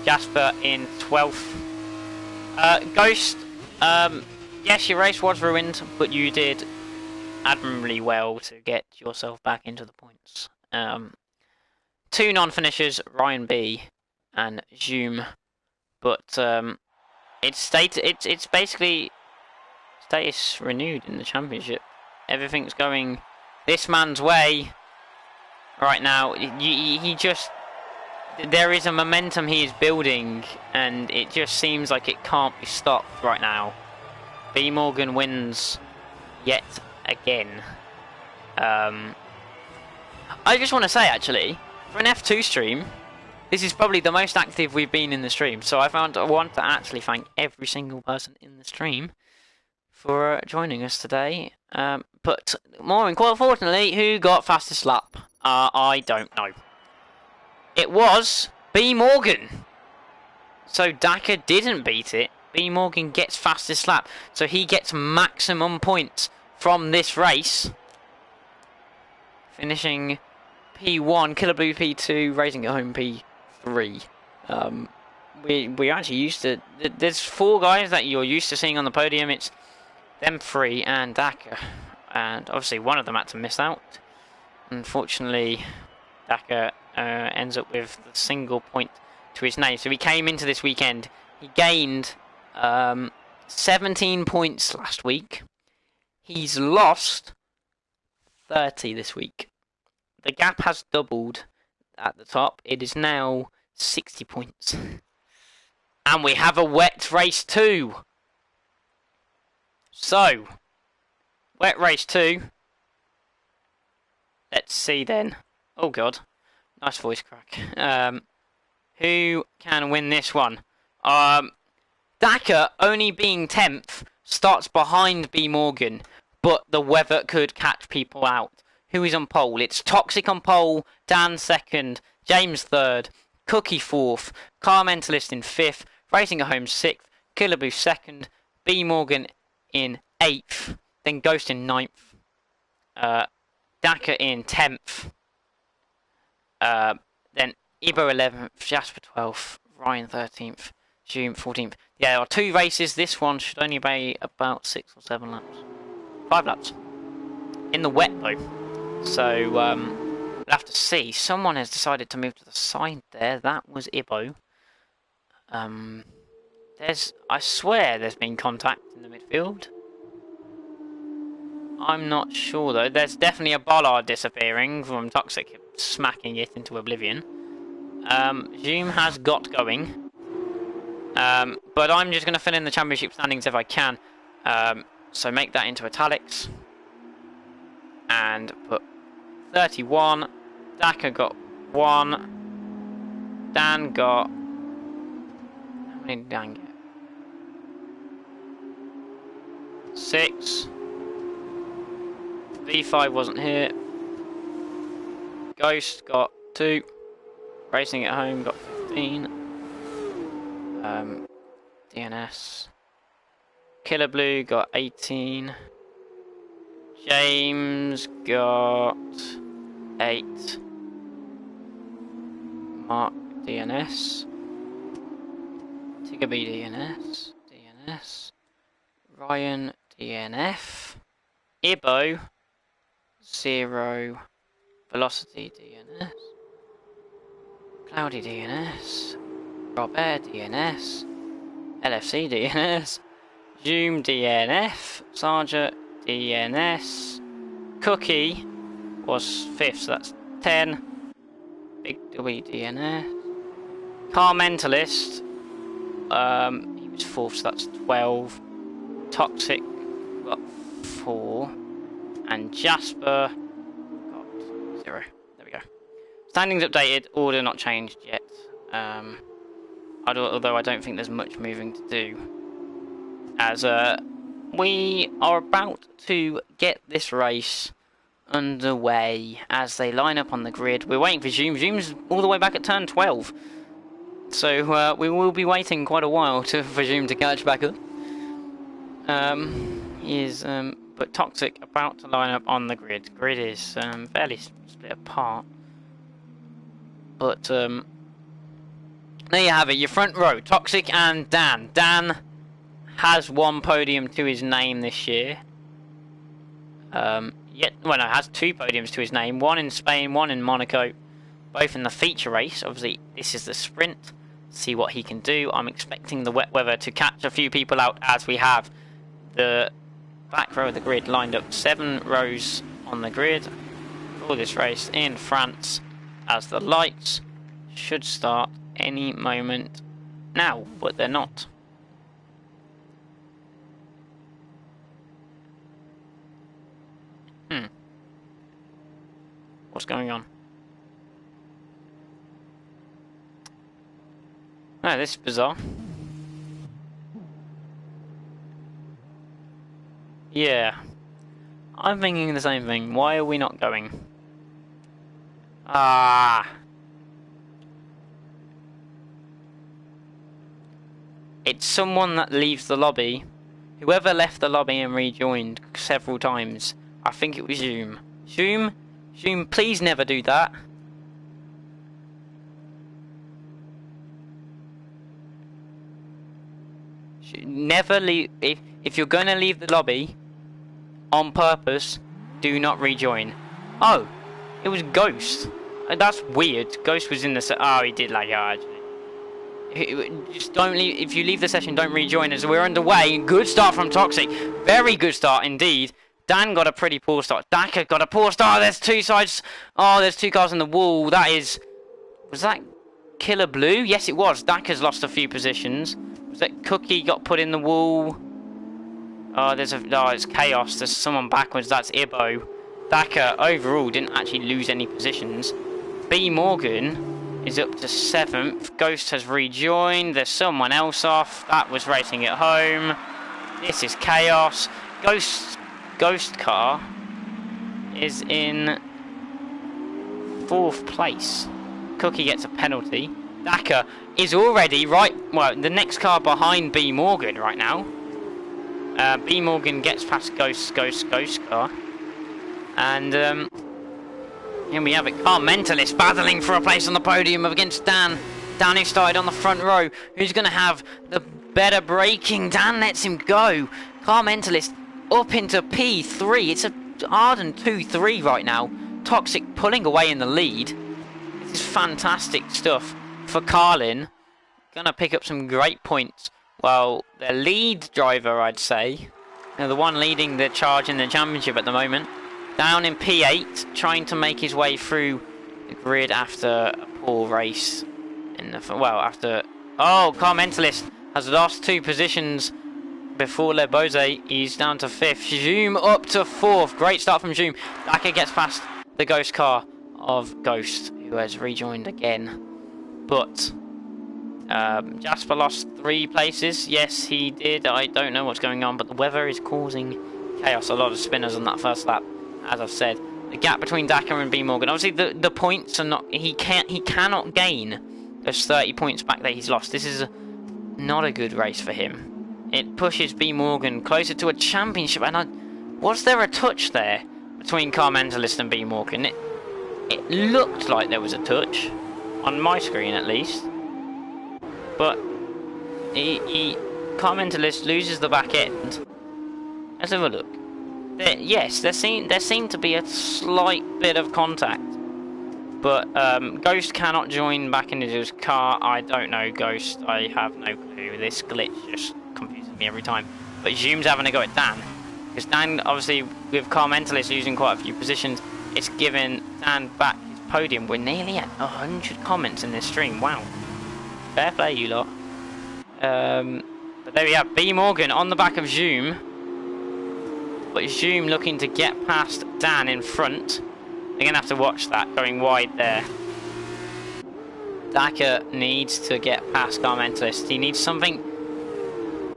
Jasper in 12th. Ghost, yes, your race was ruined, but you did admirably well to get yourself back into the points. Two non-finishers, Ryan B and Zoom, but it's basically status renewed in the championship. Everything's going this man's way right now. He just, there is a momentum he is building, and it just seems like it can't be stopped right now. B Morgan wins yet again. I just want to say, actually, for an F2 stream, this is probably the most active we've been in the stream. So I want to actually thank every single person in the stream for joining us today. But more importantly, who got fastest lap? I don't know. It was B Morgan. So Dakar didn't beat it. B Morgan gets fastest lap, so he gets maximum points from this race, finishing P1, Killer Blue P2, Racing at Home P3. We actually used to. There's 4 guys that you're used to seeing on the podium. It's them 3 and Dakar, and obviously one of them had to miss out. Unfortunately, Dakar ends up with the single point to his name. So he came into this weekend. He gained 17 points last week. He's lost 30 this week. The gap has doubled at the top. It is now 60 points. And we have a wet race 2. So, wet race 2. Let's see then. Oh god. Nice voice crack. Who can win this one? Dakar, only being 10th, starts behind B Morgan, but the weather could catch people out. Who is on pole? It's Toxic on pole, Dan 2nd, James 3rd, Cookie 4th, Car Mentalist in 5th, Racing at Home 6th, Killer Boo 2nd, B Morgan in 8th, then Ghost in 9th, Dakar in 10th, then Ibo 11th, Jasper 12th, Ryan 13th, June 14th. Yeah, there are 2 races. This one should only be about 6 or 7 laps. 5 laps. In the wet, though. So, we'll have to see. Someone has decided to move to the side there. That was Ibo. I swear there's been contact in the midfield. I'm not sure, though. There's definitely a bollard disappearing from Toxic smacking it into oblivion. Zoom has got going. But I'm just going to fill in the championship standings if I can. So make that into italics. And put 31. Dakar got 1. Dan got... How many did Dan get? 6. V5 wasn't here. Ghost got 2. Racing at Home got 15. DNS. Killer Blue got 18. James got 8. Mark DNS. Tiggerby DNS. DNS. Ryan DNF. Ibo 0. Velocity DNS. Cloudy DNS. Rob Air DNS. LFC DNS. Zoom DNF. Sergeant DNS. Cookie was 5th, so that's 10. Big W DNS. Car Mentalist. He was 4th, so that's 12. Toxic got 4. And Jasper got 0. There we go. Standings updated, order not changed yet. Although I don't think there's much moving to do, as we are about to get this race underway as they line up on the grid. We're waiting for Zoom. Zoom's all the way back at turn 12, so we will be waiting quite a while for Zoom to catch back up. But Toxic about to line up on the grid. Grid is fairly split apart, but there you have it, your front row, Toxic and Dan. Dan has 1 podium to his name this year. Yet, well, no, has 2 podiums to his name. 1 in Spain, 1 in Monaco. Both in the feature race. Obviously, this is the sprint. See what he can do. I'm expecting the wet weather to catch a few people out as we have the back row of the grid lined up. 7 rows on the grid for this race in France, as the lights should start any moment now, but they're not. What's going on? Oh, this is bizarre. Yeah. I'm thinking the same thing. Why are we not going? Ah. It's someone that leaves the lobby. Whoever left the lobby and rejoined several times. I think it was Zoom. Zoom, please never do that. Never leave. If you're going to leave the lobby on purpose, do not rejoin. Oh, it was Ghost. That's weird. Ghost was in the oh, he did like just don't leave. If you leave the session, don't rejoin as we're underway. Good start from Toxic. Very good start indeed. Dan got a pretty poor start. Daka got a poor start. There's 2 sides. Oh, there's 2 cars in the wall. That is... Was that Killer Blue? Yes, it was. Daka's lost a few positions. Was that Cookie got put in the wall? Oh, it's Chaos. There's someone backwards. That's Ibo. Daka overall didn't actually lose any positions. B Morgan is up to 7th. Ghost has rejoined. There's someone else off. That was racing at home. This is Chaos. Ghost car is in 4th place. Cookie gets a penalty. Daka is already the next car behind B Morgan right now. B Morgan gets past Ghost car. And here we have it. Car Mentalist battling for a place on the podium against Dan. Dan who started on the front row. Who's going to have the better braking? Dan lets him go. Car Mentalist up into P3. It's a ardent 2-3 right now. Toxic pulling away in the lead. This is fantastic stuff for Carlin. Gonna pick up some great points. Well, their lead driver, I'd say, the one leading the charge in the championship at the moment, down in P8, trying to make his way through the grid after a poor race. Oh, Car Mentalist has lost 2 positions before Le Bose. He's down to 5th. Zoom up to 4th. Great start from Zoom. Daka gets past the Ghost car of Ghost, who has rejoined again. But Jasper lost 3 places. Yes, he did. I don't know what's going on, but the weather is causing chaos. A lot of spinners on that first lap, as I've said. The gap between Daka and B Morgan. Obviously, the points are not. He cannot gain those 30 points back that he's lost. This is not a good race for him. It pushes B Morgan closer to a championship. And was there a touch there between Car Mentalist and B Morgan? It looked like there was a touch on my screen, at least. But Car Mentalist loses the back end. Let's have a look. There seemed to be a slight bit of contact. But Ghost cannot join back into his car. I don't know, Ghost. I have no clue. This glitch just confuses me every time. But Zoom's having a go at Dan. Because Dan, obviously, with Car Mentalist losing quite a few positions, it's given Dan back his podium. We're nearly at 100 comments in this stream. Wow. Fair play, you lot. But there we have B Morgan on the back of Zoom. But Zoom looking to get past Dan in front. They're going to have to watch that, going wide there. Daka needs to get past Car Mentalist. He needs something...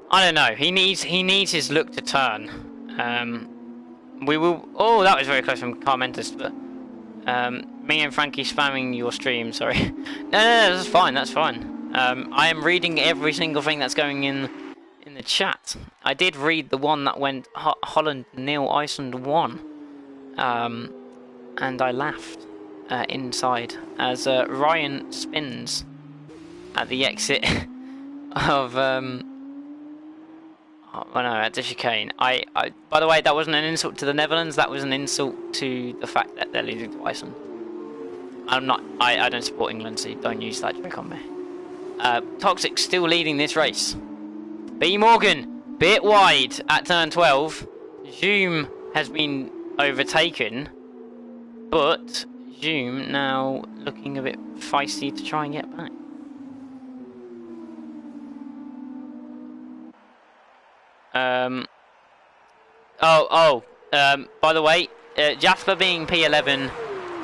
I don't know. He needs his look to turn. We will... Oh, that was very close from Car Mentalist, but... me and Frankie spamming your stream, sorry. No, that's fine, that's fine. I am reading every single thing that's going in the chat. I did read the one that went Holland 0, Iceland 1. And I laughed inside as Ryan spins at the exit of Oh, well, no, that's a chicane. By the way, that wasn't an insult to the Netherlands. That was an insult to the fact that they're losing to Iceland. I don't support England, so don't use that joke on me. Toxic still leading this race. B Morgan, bit wide at turn 12. Zoom has been overtaken, but Zoom now looking a bit feisty to try and get back. By the way, Jasper being P11,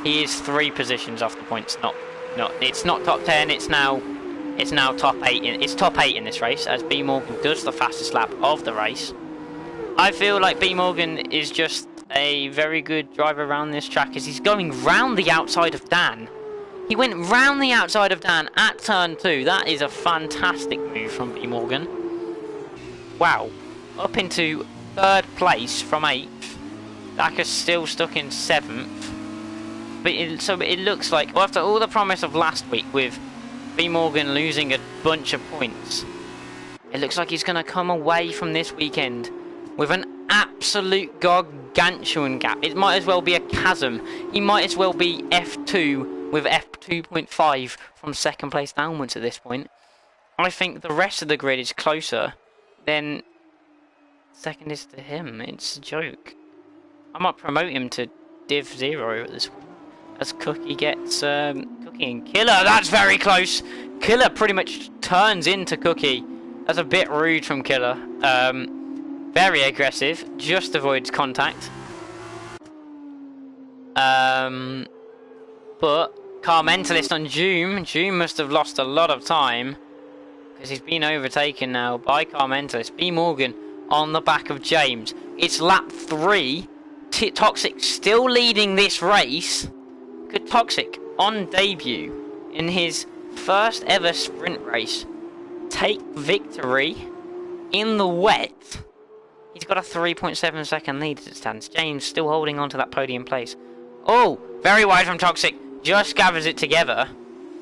he is 3 positions off the points. It's not top 10. It's now top 8. It's top 8 in this race, as B Morgan does the fastest lap of the race. I feel like B Morgan is just a very good driver around this track, as he's going round the outside of Dan. He went round the outside of Dan at turn 2. That is a fantastic move from B Morgan. Wow. Up into 3rd place from 8th. Daka's still stuck in 7th. But it looks like, well, after all the promise of last week with B Morgan losing a bunch of points, it looks like he's going to come away from this weekend with an absolute gargantuan gap. It might as well be a chasm. He might as well be F2 with F2.5 from 2nd place downwards at this point. I think the rest of the grid is closer than 2nd is to him. It's a joke. I might promote him to Div 0 at this point, as Cookie gets Cookie and Killer. That's very close. Killer pretty much turns into Cookie. That's a bit rude from Killer. Very aggressive. Just avoids contact. But Car Mentalist on Joom. Joom must have lost a lot of time, because he's been overtaken now by Car Mentalist. B Morgan on the back of James. It's lap 3. Toxic still leading this race. Could Toxic, on debut, in his first ever sprint race, take victory in the wet? He's got a 3.7 second lead as it stands. James still holding on to that podium place. Oh, very wide from Toxic. Just gathers it together.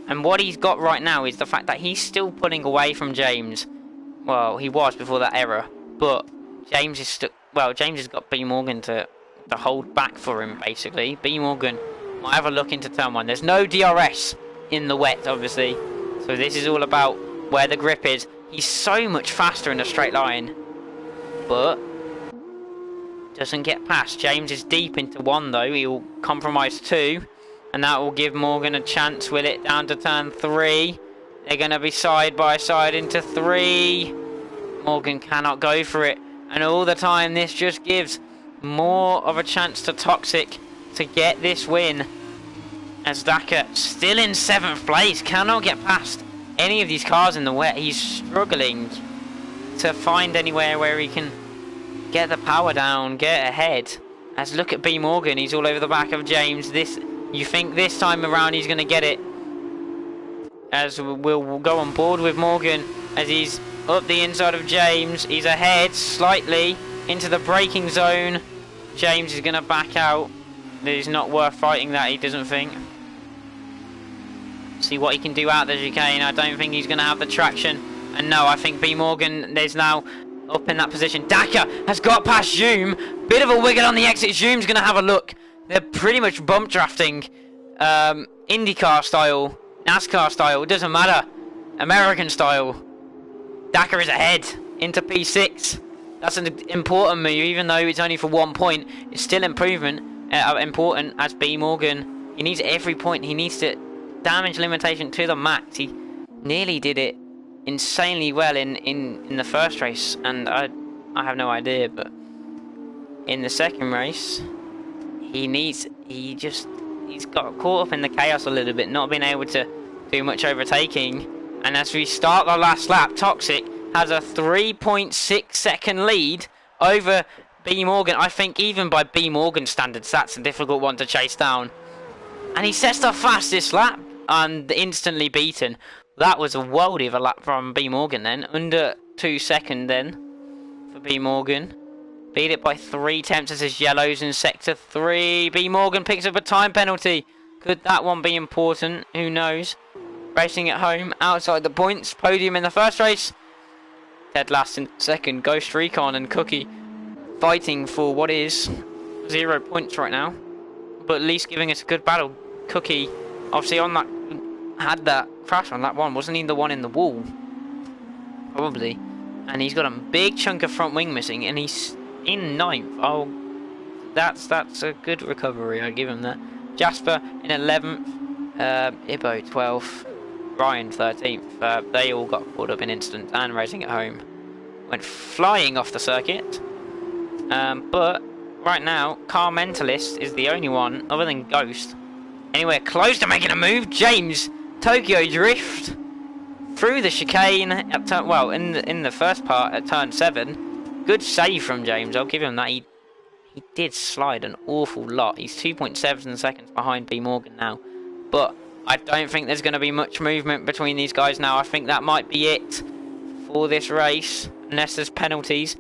And what he's got right now is the fact that he's still pulling away from James. Well, he was before that error. But James is still... Well, James has got B Morgan to hold back for him, basically. B Morgan might have a look into turn 1. There's no DRS in the wet, obviously. So this is all about where the grip is. He's so much faster in a straight line. But doesn't get past. James is deep into 1, though. He'll compromise 2. And that will give Morgan a chance, will it? Down to turn 3. They're going to be side by side into 3. Morgan cannot go for it. And all the time, this just gives more of a chance to Toxic to get this win, as Daka still in 7th place, cannot get past any of these cars in the wet. He's struggling to find anywhere where he can get the power down, get ahead. As look at B Morgan, he's all over the back of James. You think this time around he's going to get it, as we'll go on board with Morgan as he's up the inside of James. He's ahead slightly into the braking zone. James is going to back out. It's not worth fighting that, he doesn't think. See what he can do out the chicane. I don't think he's going to have the traction. And no, I think B Morgan is now up in that position. Daka has got past Zoom. Bit of a wiggle on the exit. Zoom's going to have a look. They're pretty much bump drafting. IndyCar style. NASCAR style. It doesn't matter. American style. Daka is ahead into P6. That's an important move, even though it's only for 1 point. It's still important as B Morgan. He needs every point. He needs to damage limitation to the max. He nearly did it insanely well in the first race, and I have no idea, but in the second race, he's got caught up in the chaos a little bit, not being able to do much overtaking. And as we start the last lap, Toxic has a 3.6 second lead over B Morgan. I think even by B Morgan standards, that's a difficult one to chase down. And he sets the fastest lap and instantly beaten. That was a worldie of a lap from B Morgan then. Under 2 seconds then for B Morgan. Beat it by 3 tenths as his yellows in sector 3. B Morgan picks up a time penalty. Could that one be important? Who knows? Racing at home, outside the points. Podium in the first race. Dead last in second. Ghost Recon and Cookie fighting for what is 0 points right now, but at least giving us a good battle. Cookie, obviously on that, had that crash on that one. Wasn't he the one in the wall? Probably. And he's got a big chunk of front wing missing, and he's in 9th. Oh, that's a good recovery. I give him that. Jasper in 11th. Ibbo 12th. Ryan 13th. They all got caught up in instant, and Racing at Home went flying off the circuit. But right now, Car Mentalist is the only one, other than Ghost, anywhere close to making a move. James, Tokyo Drift through the chicane at turn, well, in the first part at turn 7. Good save from James. I'll give him that. He did slide an awful lot. He's 2.7 seconds behind B Morgan now, but I don't think there's going to be much movement between these guys now. I think that might be it for this race, unless there's penalties.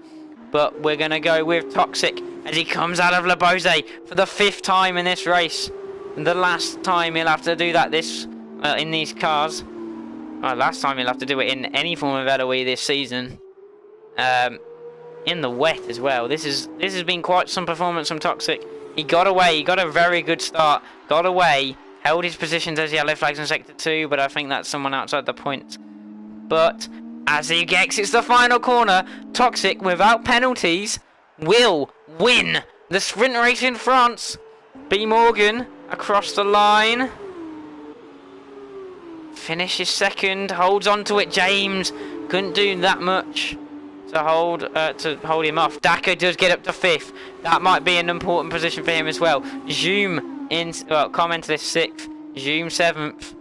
But we're going to go with Toxic as he comes out of Le Bose for the 5th time in this race. And the last time he'll have to do that in these cars. Last time he'll have to do it in any form of LOE this season. In the wet as well. This has been quite some performance from Toxic. He got away. He got a very good start. Got away. Held his positions as yellow flags in Sector 2. But I think that's someone outside the points. But as he exits the final corner, Toxic, without penalties, will win the sprint race in France. B Morgan across the line. Finishes second, holds on to it. James couldn't do that much to hold him off. Daka does get up to 5th. That might be an important position for him as well. Zoom in, well, Car Mentalist 6th. Zoom 7th.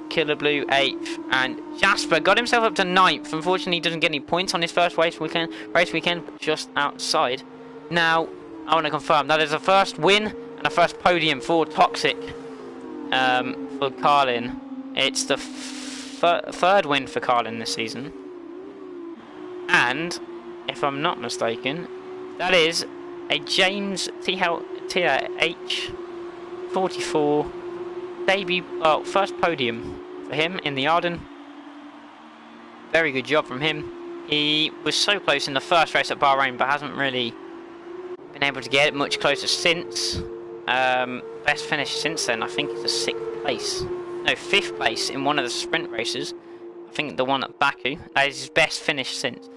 Killer Blue 8th, and Jasper got himself up to 9th. Unfortunately, he doesn't get any points on his first race weekend, but just outside. Now, I want to confirm that is a first win and a first podium for Toxic. For Carlin, it's the third win for Carlin this season, and if I'm not mistaken, that is a James TH 44 debut, first podium for him in the Arden. Very good job from him. He was so close in the first race at Bahrain, but hasn't really been able to get it much closer since. Best finish since then, I think, is a 6th place. No, 5th place in one of the sprint races. I think the one at Baku. That is his best finish since.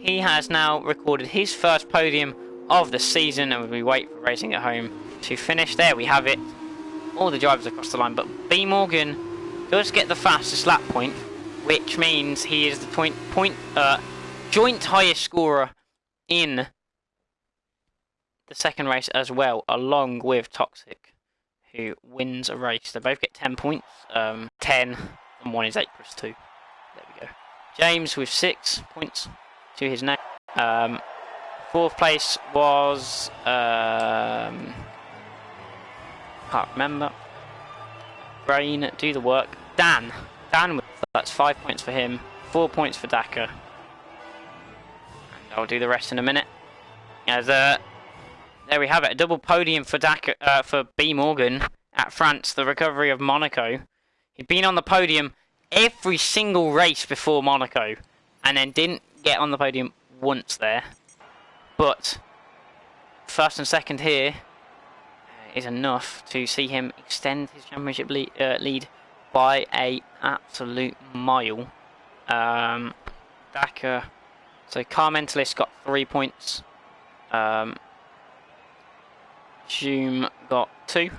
He has now recorded his first podium of the season, and we wait for Racing at Home to finish. There we have it. All the drivers across the line, but B Morgan does get the fastest lap point, which means he is the joint highest scorer in the second race as well, along with Toxic, who wins a race. They both get 10 points, 10, and one is 8 plus 2. There we go. James with 6 points to his name. 4th place was can't remember. Brain, do the work. Dan with, that's 5 points for him, 4 points for Daka. And I'll do the rest in a minute. As there we have it, a double podium for Daka, for B Morgan at France, the recovery of Monaco. He'd been on the podium every single race before Monaco, and then didn't get on the podium once there. But first and second here is enough to see him extend his championship lead by a absolute mile. Daka, so Car Mentalist got 3 points. Zoom got 2.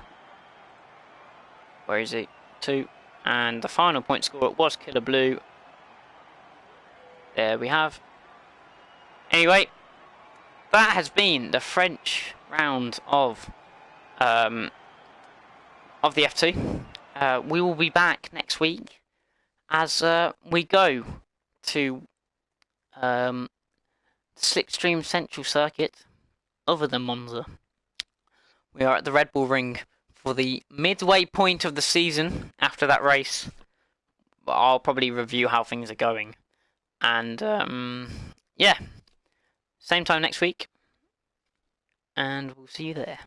Where is he? 2. And the final point scorer was Killer Blue. There we have. Anyway, that has been the French round of the F2. We will be back next week as we go to Slipstream Central Circuit, other than Monza. We are at the Red Bull Ring for the midway point of the season. After that race, I'll probably review how things are going. And yeah, same time next week, and we'll see you there.